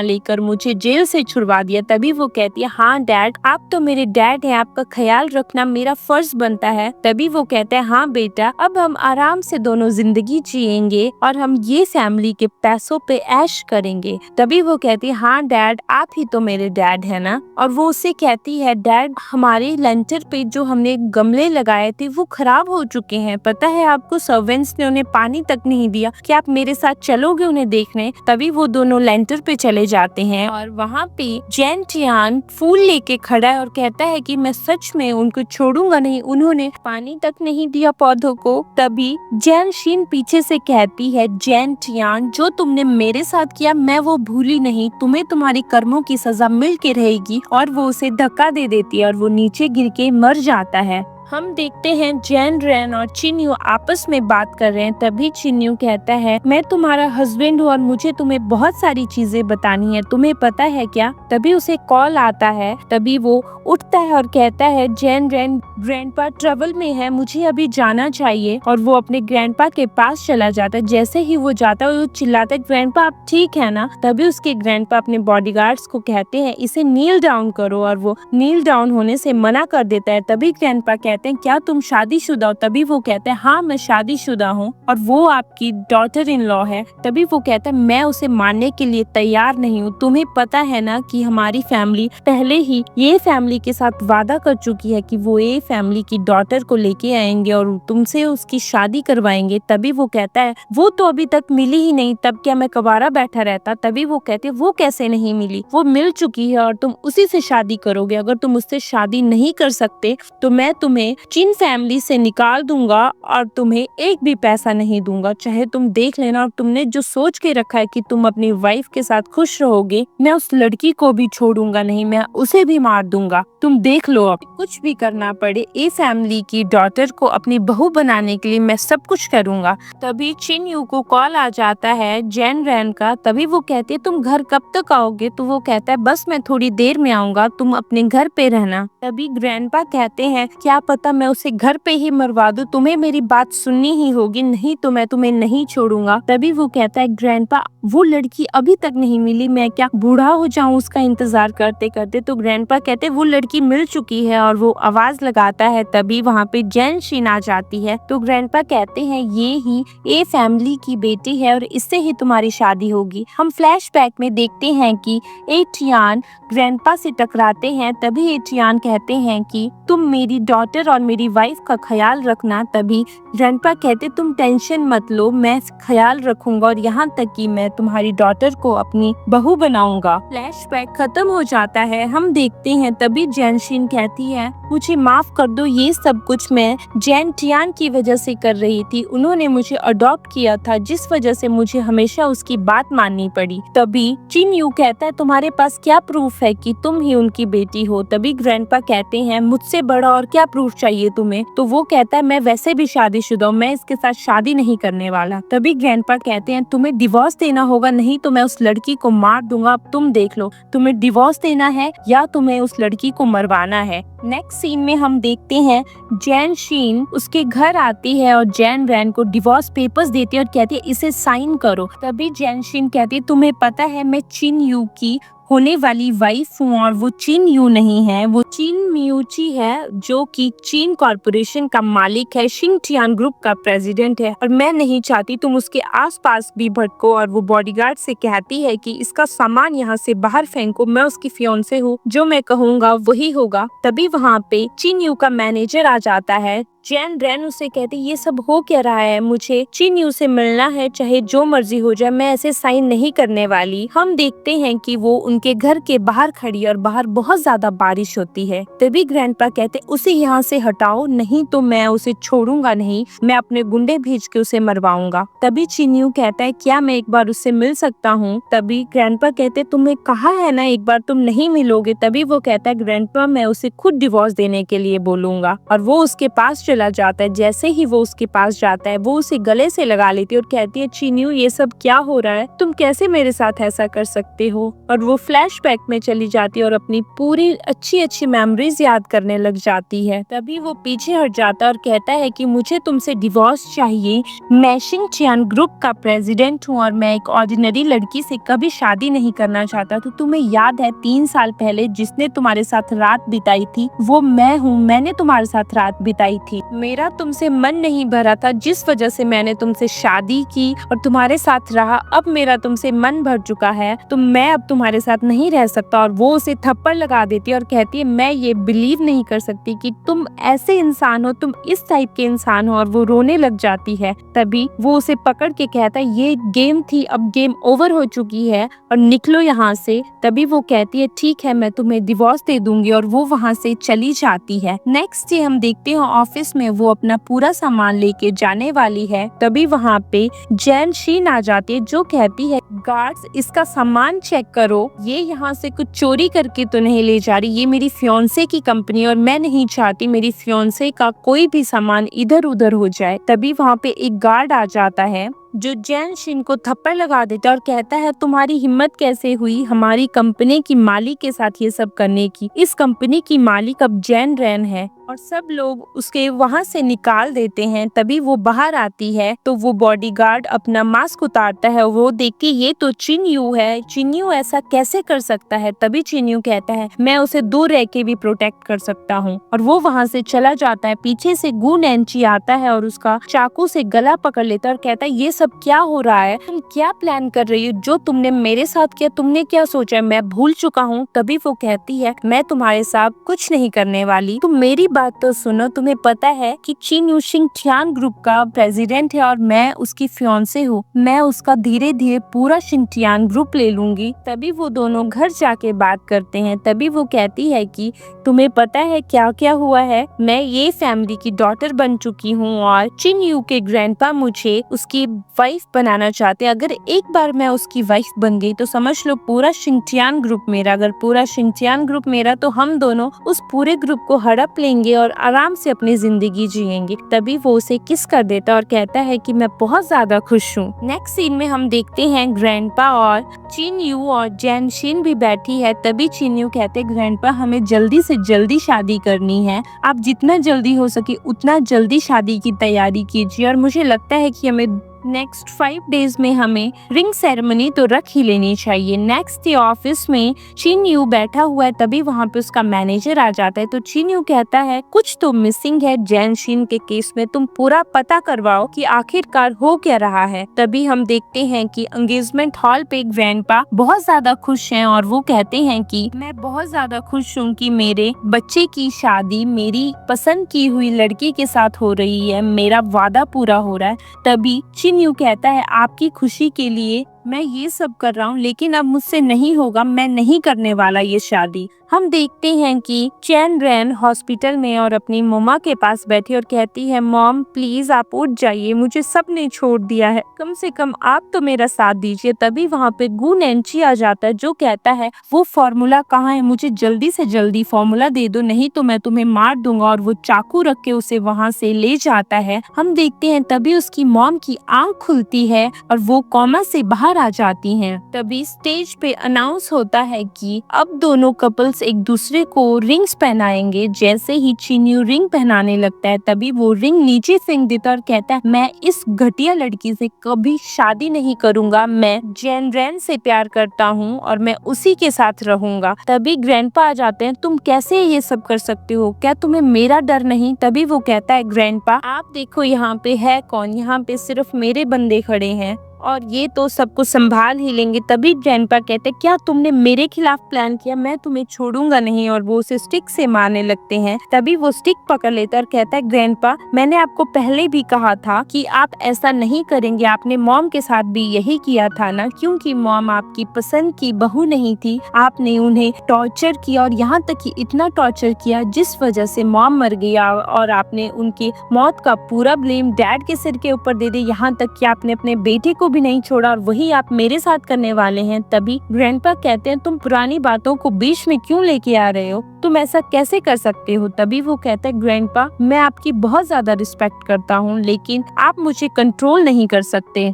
लेकर मुझे जेल से छुड़वा दिया। तभी वो कहती है हाँ डैड, आप तो मेरे डैड हैं, आपका ख्याल रखना मेरा फर्ज बनता है। तभी वो कहते हैं हाँ बेटा, अब हम आराम से दोनों जिंदगी जिएंगे और हम ये फैमिली के पैसों पे ऐश करेंगे। तभी वो कहती है हाँ डैड, आप ही तो मेरे डैड है ना। और वो उससे कहती है डैड, हमारे लेंटर पे जो हमने गमले लगाए थे वो खराब हो चुके हैं, पता है आपको, सर्वेंट्स ने उन्हें पानी तक नहीं दिया, क्या आप मेरे साथ चलोगे उन्हें देखने? तभी वो दोनों लेंटर पे चले जाते हैं और वहाँ पे जैन टियान फूल लेके खड़ा है और कहता है कि मैं सच में उनको छोड़ूंगा नहीं, उन्होंने पानी तक नहीं दिया पौधों को। तभी जैन शिन पीछे से कहती है जैन टियान, जो तुमने मेरे साथ किया मैं वो भूली नहीं, तुम्हें तुम्हारी कर्मों की सजा मिल के रहेगी। और वो उसे धक्का दे देती है और वो नीचे गिर के मर जाता है। हम देखते हैं जैन रेन और चिन्यू आपस में बात कर रहे हैं। तभी चिन्यू कहता है मैं तुम्हारा हस्बैंड हूँ और मुझे तुम्हें बहुत सारी चीजें बतानी है, तुम्हें पता है क्या? तभी उसे कॉल आता है। तभी वो उठता है और कहता है जैन रेन, ग्रैंडपा ट्रबल में है, मुझे अभी जाना चाहिए। और वो अपने ग्रैंडपा के पास चला जाता है। जैसे ही वो जाता है वो चिल्लाता है ग्रैंडपा आप ठीक है ना? तभी उसके ग्रैंडपा अपने बॉडीगार्ड्स को कहते हैं इसे नील डाउन करो, और वो नील डाउन होने से मना कर देता है। तभी ग्रैंडपा कहते हैं क्या तुम शादीशुदा हो? तभी वो कहते हैं हाँ मैं शादीशुदा हूँ और वो आपकी डॉटर इन लॉ है। तभी वो कहता है मैं उसे मानने के लिए तैयार नहीं हूँ, तुम्हें पता है ना कि हमारी फैमिली पहले ही ये फैमिली के साथ वादा कर चुकी है कि वो ये फैमिली की डॉटर को लेके आएंगे और तुमसे उसकी शादी करवाएंगे। तभी वो कहता है वो तो अभी तक मिली ही नहीं, तब क्या मैं कबारा बैठा रहता? तभी वो कहते हैं वो कैसे नहीं मिली, वो मिल चुकी है और तुम उसी से शादी करोगे, अगर तुम उससे शादी नहीं कर सकते तो मैं तुम्हें चिन फैमिली से निकाल दूंगा और तुम्हें एक भी पैसा नहीं दूंगा, चाहे तुम देख लेना। और तुमने जो सोच के रखा है कि तुम अपनी वाइफ के साथ खुश रहोगे, मैं उस लड़की को भी छोड़ूंगा नहीं, मैं उसे भी मार दूंगा, तुम देख लो, अब कुछ भी करना पड़े ए फैमिली की डॉटर को अपनी बहू बनाने के लिए मैं सब कुछ करूंगा। तभी चिन यू को कॉल आ जाता है जैन रैन का। तभी वो कहती है तुम घर कब तक आओगे? तो वो कहता है बस मैं थोड़ी देर में आऊंगा, तुम अपने घर पे रहना। तभी ग्रैंडपा कहते हैं क्या पता मैं उसे घर पे ही मरवा दूं, तुम्हें मेरी बात सुननी ही होगी, नहीं तो मैं तुम्हें नहीं छोड़ूंगा। तभी वो कहता है ग्रैंडपा वो लड़की अभी तक नहीं मिली, मैं क्या बूढ़ा हो जाऊं उसका इंतजार करते करते? तो ग्रैंडपा कहते वो लड़की मिल चुकी है और वो आवाज लगाता है। तभी वहाँ पे जैन शिन आ जाती है। तो ग्रैंडपा कहते हैं ये ही ए फैमिली की बेटी है और इससे ही तुम्हारी शादी होगी। हम फ्लैशबैक में देखते हैं कि एटियान ग्रैंडपा से टकराते हैं। तभी एटियान कहते हैं कि तुम मेरी डॉटर डॉटर और मेरी वाइफ का ख्याल रखना। तभी ग्रैंडपा कहते तुम टेंशन मत लो, मैं ख्याल रखूंगा और यहाँ तक कि मैं तुम्हारी डॉटर को अपनी बहू बनाऊंगा। फ्लैशबैक खत्म हो जाता है। हम देखते हैं तभी जैनशिन कहती है मुझे माफ कर दो, ये सब कुछ मैं जैन टियान की वजह से कर रही थी। उन्होंने मुझे अडॉप्ट किया था जिस वजह से मुझे हमेशा उसकी बात माननी पड़ी। तभी चिन यू कहता है तुम्हारे पास क्या प्रूफ है कि तुम ही उनकी बेटी हो। तभी ग्रैंडपा कहते हैं मुझसे बड़ा और क्या प्रूफ चाहिए तुम्हें। तो वो कहता है मैं वैसे भी शादीशुदा हूँ, मैं इसके साथ शादी नहीं करने वाला। तभी ग्रैंडपा कहते हैं तुम्हें डिवोर्स देना होगा, नहीं तो मैं उस लड़की को मार दूंगा। अब तुम देख लो तुम्हें डिवोर्स देना है या तुम्हें उस लड़की को मरवाना है। नेक्स्ट सीन में हम देखते हैं जैन शीन उसके घर आती है और जैन रैन को डिवोर्स पेपर्स देती है और कहती है इसे साइन करो। तभी जैन शीन कहती है तुम्हें पता है मैं चिन यू की होने वाली वाइफ हूँ और वो चिन यू नहीं है, वो चिन मियूची है जो कि चीन कॉर्पोरेशन का मालिक है, शिंगटियान ग्रुप का प्रेसिडेंट है और मैं नहीं चाहती तुम उसके आसपास भी भटको। और वो बॉडीगार्ड से कहती है कि इसका सामान यहाँ से बाहर फेंको, मैं उसकी फियोंसे हूँ, जो मैं कहूँगा वही होगा। तभी वहाँ पे चिन यू का मैनेजर आ जाता है। जैन रैन उसे कहती ये सब हो क्या रहा है, मुझे चिन यू से मिलना है, चाहे जो मर्जी हो जाए, मैं ऐसे साइन नहीं करने वाली। हम देखते हैं कि वो उनके घर के बाहर खड़ी और बाहर बहुत ज्यादा बारिश होती है। तभी ग्रैंडपा कहते उसे यहाँ से हटाओ, नहीं तो मैं उसे छोड़ूंगा नहीं, मैं अपने गुंडे भेज के उसे मरवाऊंगा। तभी चिन यू कहता है क्या मैं एक बार उससे मिल सकता हूँ। तभी ग्रैंडपा कहते तुम्हें कहा है ना एक बार तुम नहीं मिलोगे। तभी वो कहता है ग्रैंडपा मैं उसे खुद डिवोर्स देने के लिए बोलूंगा और वो उसके पास चला जाता है। जैसे ही वो उसके पास जाता है वो उसे गले से लगा लेती है और कहती है चिन यू ये सब क्या हो रहा है, तुम कैसे मेरे साथ ऐसा कर सकते हो। और वो फ्लैशबैक में चली जाती है और अपनी पूरी अच्छी मेमोरीज याद करने लग जाती है। तभी वो पीछे हट जाता है और कहता है कि मुझे तुमसे डिवोर्स चाहिए, मैं शिंगटियान ग्रुप का प्रेसिडेंट हूँ और मैं एक ऑर्डिनरी लड़की से कभी शादी नहीं करना चाहता। तो तुम्हें याद है 3 साल पहले जिसने तुम्हारे साथ रात बिताई थी वो मैं हूँ, मैंने तुम्हारे साथ रात बिताई थी। मेरा तुमसे मन नहीं भरा था जिस वजह से मैंने तुमसे शादी की और तुम्हारे साथ रहा। अब मेरा तुमसे मन भर चुका है तो मैं अब तुम्हारे साथ नहीं रह सकता। और वो उसे थप्पड़ लगा देती है और कहती है मैं ये बिलीव नहीं कर सकती कि तुम ऐसे इंसान हो, तुम इस टाइप के इंसान हो। और वो रोने लग जाती है। तभी वो उसे पकड़ के कहता है ये गेम थी, अब गेम ओवर हो चुकी है और निकलो यहाँ से। तभी वो कहती है ठीक है मैं तुम्हें डिवोर्स दे दूंगी और वो वहाँ से चली जाती है। नेक्स्ट डे हम देखते हैं ऑफिस में वो अपना पूरा सामान लेके जाने वाली है। तभी वहाँ पे जैन शीन आ जाती है जो कहती है गार्ड्स इसका सामान चेक करो, ये यहाँ से कुछ चोरी करके तो नहीं ले जा रही, ये मेरी फियोंसे की कंपनी और मैं नहीं चाहती मेरी फियोंसे का कोई भी सामान इधर उधर हो जाए। तभी वहाँ पे एक गार्ड आ जाता है जो जैन शिन को थप्पड़ लगा देता है और कहता है तुम्हारी हिम्मत कैसे हुई हमारी कंपनी की मालिक के साथ ये सब करने की। इस कंपनी की मालिक अब जैन रैन है। और सब लोग उसके वहां से निकाल देते हैं। तभी वो बाहर आती है तो वो बॉडीगार्ड अपना मास्क उतारता है, वो देख के ये तो चिन यू है, चिन यू ऐसा कैसे कर सकता है। तभी चिन यू कहता है मैं उसे दूर रह के भी प्रोटेक्ट कर सकता हूँ और वो वहाँ से चला जाता है। पीछे से गू नैन्ची आता है और उसका चाकू से गला पकड़ लेता है और कहता है ये सब क्या हो रहा है, तुम क्या प्लान कर रही हो, जो तुमने मेरे साथ किया तुमने क्या सोचा है, मैं भूल चुका हूँ। तभी वो कहती है मैं तुम्हारे साथ कुछ नहीं करने वाली, तुम मेरी बात तो सुनो। तुम्हें पता है कि चिन यू शिंगटियान ग्रुप का प्रेसिडेंट है और मैं उसकी फियोंसे हूँ, मैं उसका धीरे धीरे पूरा शिंगटियान ग्रुप ले लूंगी। तभी वो दोनों घर जाके बात करते हैं। तभी वो कहती है कि तुम्हें पता है क्या क्या हुआ है, मैं ये फैमिली की डॉटर बन चुकी हूँ और चिन यू के ग्रैंडपा मुझे उसकी वाइफ बनाना चाहते हैं। अगर एक बार मैं उसकी वाइफ बन गई तो समझ लो पूरा शिंगटियान ग्रुप मेरा, अगर पूरा शिंगटियान ग्रुप मेरा तो हम दोनों उस पूरे ग्रुप को हड़प लेंगे और आराम से अपनी जिंदगी जिएंगे। तभी वो उसे किस कर देता और कहता है कि मैं बहुत ज्यादा खुश हूँ। नेक्स्ट सीन में हम देखते हैं ग्रैंडपा और चिन यू और जैन शिन भी बैठी है। तभी चिन यू कहते ग्रैंडपा हमें जल्दी से जल्दी शादी करनी है, आप जितना जल्दी हो सके उतना जल्दी शादी की तैयारी कीजिए और मुझे लगता है कि हमें नेक्स्ट 5 डेज में हमें रिंग सेरेमनी तो रख ही लेनी चाहिए। नेक्स्ट डे ऑफिस में चिन यू बैठा हुआ है, तभी वहाँ पे उसका मैनेजर आ जाता है। तो चिन यू कहता है कुछ तो मिसिंग है जैन शिन के केस में, तुम पूरा पता करवाओ कि आखिरकार हो क्या रहा है। तभी हम देखते हैं कि एंगेजमेंट हॉल पे ग्रैंडपा बहुत ज्यादा खुश हैं और वो कहते हैं कि मैं बहुत ज्यादा खुश हूँ कि मेरे बच्चे की शादी मेरी पसंद की हुई लड़की के साथ हो रही है, मेरा वादा पूरा हो रहा है। तभी चिन यू कहता है आपकी खुशी के लिए मैं ये सब कर रहा हूँ, लेकिन अब मुझसे नहीं होगा, मैं नहीं करने वाला ये शादी। हम देखते हैं कि चैन रैन हॉस्पिटल में और अपनी मम्मा के पास बैठी और कहती है मॉम प्लीज आप उठ जाइए, मुझे सबने छोड़ दिया है, कम से कम आप तो मेरा साथ दीजिए। तभी वहाँ पे गु नैन्ची आ जाता है जो कहता है वो फॉर्मूला कहाँ है, मुझे जल्दी से जल्दी फॉर्मूला दे दो, नहीं तो मैं तुम्हें मार दूंगा। और वो चाकू रख के उसे वहाँ से ले जाता है। हम देखते हैं तभी उसकी मॉम की आंख खुलती है और वो कोमा से बाहर आ जाती हैं। तभी स्टेज पे अनाउंस होता है कि अब दोनों कपल्स एक दूसरे को रिंग्स पहनाएंगे। जैसे ही चिन यू रिंग पहनाने लगता है तभी वो रिंग नीचे फेंक देता और कहता है मैं इस घटिया लड़की से कभी शादी नहीं करूंगा, मैं जैन रैन से प्यार करता हूँ और मैं उसी के साथ रहूंगा। तभी ग्रैंडपा आ जाते हैं, तुम कैसे ये सब कर सकते हो, क्या तुम्हें मेरा डर नहीं? तभी वो कहता है ग्रैंडपा आप देखो यहाँ पे है कौन, यहाँ पे सिर्फ मेरे बंदे खड़े हैं और ये तो सबको संभाल ही लेंगे। तभी ग्रैंडपा कहते क्या तुमने मेरे खिलाफ प्लान किया, मैं तुम्हें छोड़ूंगा नहीं। और वो उसे स्टिक से मारने लगते हैं। तभी वो स्टिक पकड़ लेता है और कहता है ग्रैंडपा मैंने आपको पहले भी कहा था कि आप ऐसा नहीं करेंगे, आपने मॉम के साथ भी यही किया था ना, क्योंकि मॉम आपकी पसंद की बहू नहीं थी, आपने उन्हें टॉर्चर किया और यहाँ तक कि इतना टॉर्चर किया जिस वजह से मॉम मर गया और आपने उनकी मौत का पूरा ब्लेम डैड के सिर के ऊपर दे दी, यहाँ तक कि आपने अपने बेटे को भी नहीं छोड़ा और वही आप मेरे साथ करने वाले हैं। तभी ग्रैंडपा कहते हैं तुम पुरानी बातों को बीच में क्यों लेके आ रहे हो, तुम ऐसा कैसे कर सकते हो? तभी वो कहता है ग्रैंडपा मैं आपकी बहुत ज्यादा रिस्पेक्ट करता हूँ, लेकिन आप मुझे कंट्रोल नहीं कर सकते।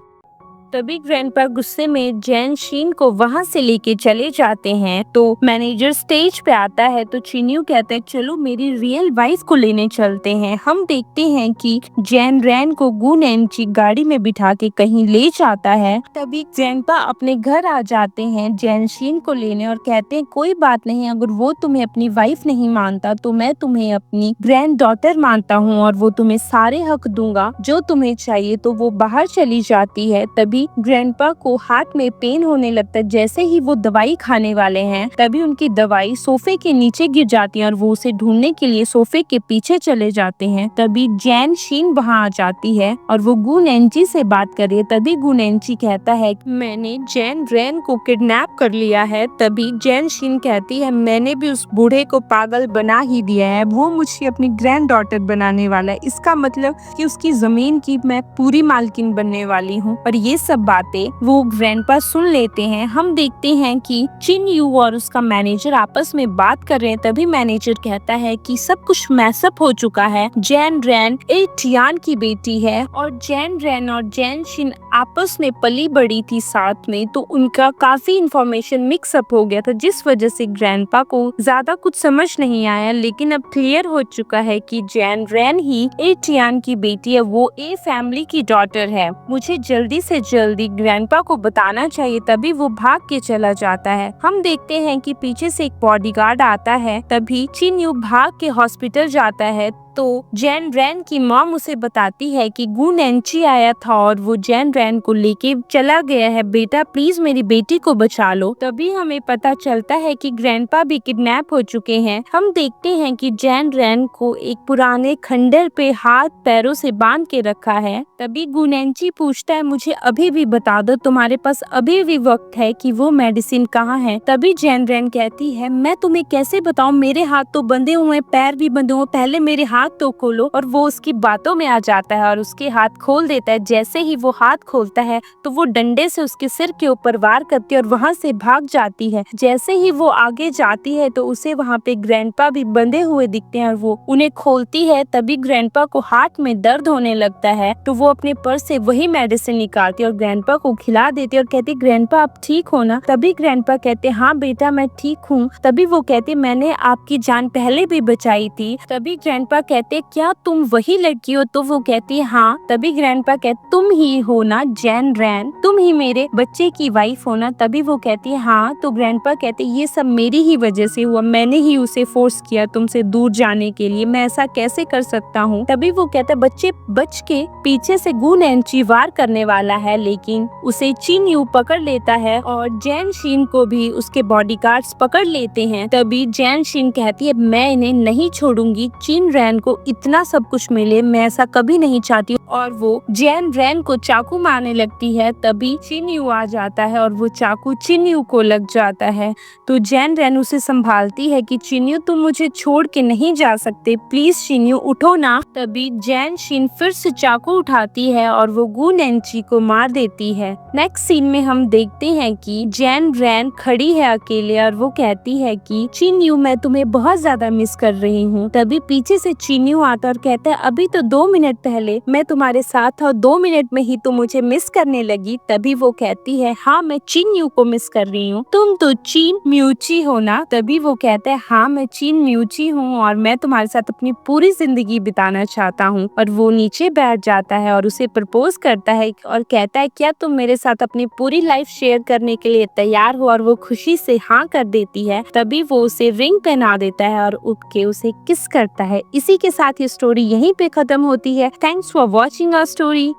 तभी ग्रैंडपा गुस्से में जैन शीन को वहां से लेके चले जाते हैं। तो मैनेजर स्टेज पे आता है तो चिन्यू कहते हैं चलो मेरी रियल वाइफ को लेने चलते हैं। हम देखते हैं कि जैन रैन को गु नैन्ची गाड़ी में बिठा के कहीं ले जाता है। तभी ग्रैंडपा अपने घर आ जाते हैं जैन शीन को लेने और कहते हैं कोई बात नहीं, अगर वो तुम्हें अपनी वाइफ नहीं मानता तो मैं तुम्हें अपनी ग्रैंड डॉटर मानता हूँ और वो तुम्हें सारे हक दूंगा जो तुम्हें चाहिए। तो वो बाहर चली जाती है। तभी ग्रैंडपा को हाथ में पेन होने लगता है। जैसे ही वो दवाई खाने वाले हैं तभी उनकी दवाई सोफे के नीचे गिर जाती है और वो उसे ढूंढने के लिए सोफे के पीछे चले जाते हैं। तभी जैन शीन वहां आ जाती है और वो गु नैन्ची से बात कर रही है। तभी गु नैन्ची कहता है मैंने जैन रैन को किडनैप कर लिया है। तभी जैन शीन कहती है मैंने भी उस बूढ़े को पागल बना ही दिया है, वो मुझे अपनी ग्रैंड डॉटर बनाने वाला है, इसका मतलब कि उसकी जमीन की मैं पूरी मालकिन बनने वाली हूँ। और ये सब बातें वो ग्रैंडपा सुन लेते हैं। हम देखते हैं कि चिन यू और उसका मैनेजर आपस में बात कर रहे हैं। तभी मैनेजर कहता है कि सब कुछ मैसअप हो चुका है, जैन रैन टियान की बेटी है और जैन रैन और जैन शिन आपस में पली बड़ी थी साथ में, तो उनका काफी इंफॉर्मेशन मिक्सअप हो गया था जिस वजह से ग्रैंडपा को ज्यादा कुछ समझ नहीं आया। लेकिन अब क्लियर हो चुका है कि जैन रैन ही टियान की बेटी है, वो ए फैमिली की डॉटर है, मुझे जल्दी से जल्दी ग्रैंडपा को बताना चाहिए। तभी वो भाग के चला जाता है। हम देखते हैं कि पीछे से एक बॉडीगार्ड आता है। तभी चिन यू भाग के हॉस्पिटल जाता है तो जैन रैन की मॉम उसे बताती है कि गु नैन्ची आया था और वो जैन रैन को लेके चला गया है, बेटा प्लीज मेरी बेटी को बचा लो। तभी हमें पता चलता है कि ग्रैंडपा भी किडनैप हो चुके हैं। हम देखते हैं कि जैन रैन को एक पुराने खंडर पे हाथ पैरों से बांध के रखा है। तभी गु नैन्ची पूछता है मुझे अभी भी बता दो, तुम्हारे पास अभी भी वक्त है कि वो मेडिसिन कहाँ है। तभी जैन रैन कहती है मैं तुम्हें कैसे बताऊं, मेरे हाथ तो बंधे हुए, पैर भी बंधे हुए, पहले मेरे हाथ तो खोलो। और वो उसकी बातों में आ जाता है और उसके हाथ खोल देता है। जैसे ही वो हाथ खोलता है तो वो डंडे से उसके सिर के ऊपर वार करती है और वहां से भाग जाती है। जैसे ही वो आगे जाती है तो उसे वहां पे ग्रैंडपा भी बंधे हुए दिखते हैं और वो उन्हें खोलती है। तभी ग्रैंडपा को हाथ में दर्द होने लगता है तो वो अपने पर्स से वही मेडिसिन निकालती है और ग्रैंडपा को खिला देती है और कहती ग्रैंडपा आप ठीक हो ना? तभी ग्रैंडपा कहते हाँ बेटा मैं ठीक हूँ। तभी वो कहती मैंने आपकी जान पहले भी बचाई थी। तभी ग्रैंडपा कहते क्या तुम वही लड़की हो? तो वो कहती है हाँ। तभी ग्रैंडपा कहते तुम ही हो ना जैन रैन, तुम ही मेरे बच्चे की वाइफ हो ना? तभी वो कहती है हाँ। तो ग्रैंडपा कहते ये सब मेरी ही वजह से हुआ, मैंने ही उसे फोर्स किया तुमसे दूर जाने के लिए, मैं ऐसा कैसे कर सकता हूँ? तभी वो कहता है बच्चे बच के पीछे से गु नेंची वार करने वाला है, लेकिन उसे चिन यू पकड़ लेता है और जैन शिन को भी उसके बॉडीगार्ड्स पकड़ लेते हैं। तभी जैन शिन कहती है मैं इन्हें नहीं छोड़ूंगी, चिन रैन को इतना सब कुछ मिले, मैं ऐसा कभी नहीं चाहती। और वो जैन रैन को चाकू मारने लगती है। तभी चिन यू आ जाता है और वो चाकू चिन यू को लग जाता है। तो जैन रैन उसे संभालती है कि चिन यू तुम मुझे छोड़ के नहीं जा सकते, प्लीज चिन यू उठो ना। तभी जैन शिन फिर से चाकू उठाती है और वो गु नेंची को मार देती है। नेक्स्ट सीन में हम देखते हैं कि जैन रैन खड़ी है अकेले और वो कहती है कि चिन यू मैं तुम्हें बहुत ज्यादा मिस कर रही हूँ। तभी पीछे से चिन यू आता और कहता है अभी तो 2 मिनट पहले मैं तुम्हारे साथ था और 2 मिनट में ही तुम मुझे मिस करने लगी। तभी वो कहती है हाँ मैं चिन यू को मिस कर रही हूँ, तुम तो चिन म्यूची हो ना? तभी वो कहता है हाँ मैं चिन म्यूची हूँ और मैं तुम्हारे साथ अपनी पूरी जिंदगी बिताना चाहता हूँ। और वो नीचे बैठ जाता है और उसे प्रपोज करता है और कहता है क्या तुम मेरे साथ अपनी पूरी लाइफ शेयर करने के लिए तैयार हो? और वो खुशी से हाँ कर देती है। तभी वो उसे रिंग पहना देता है और उठ के उसे किस करता है। इसी के साथ ये स्टोरी यहीं पे खत्म होती है। Thanks for watching our story.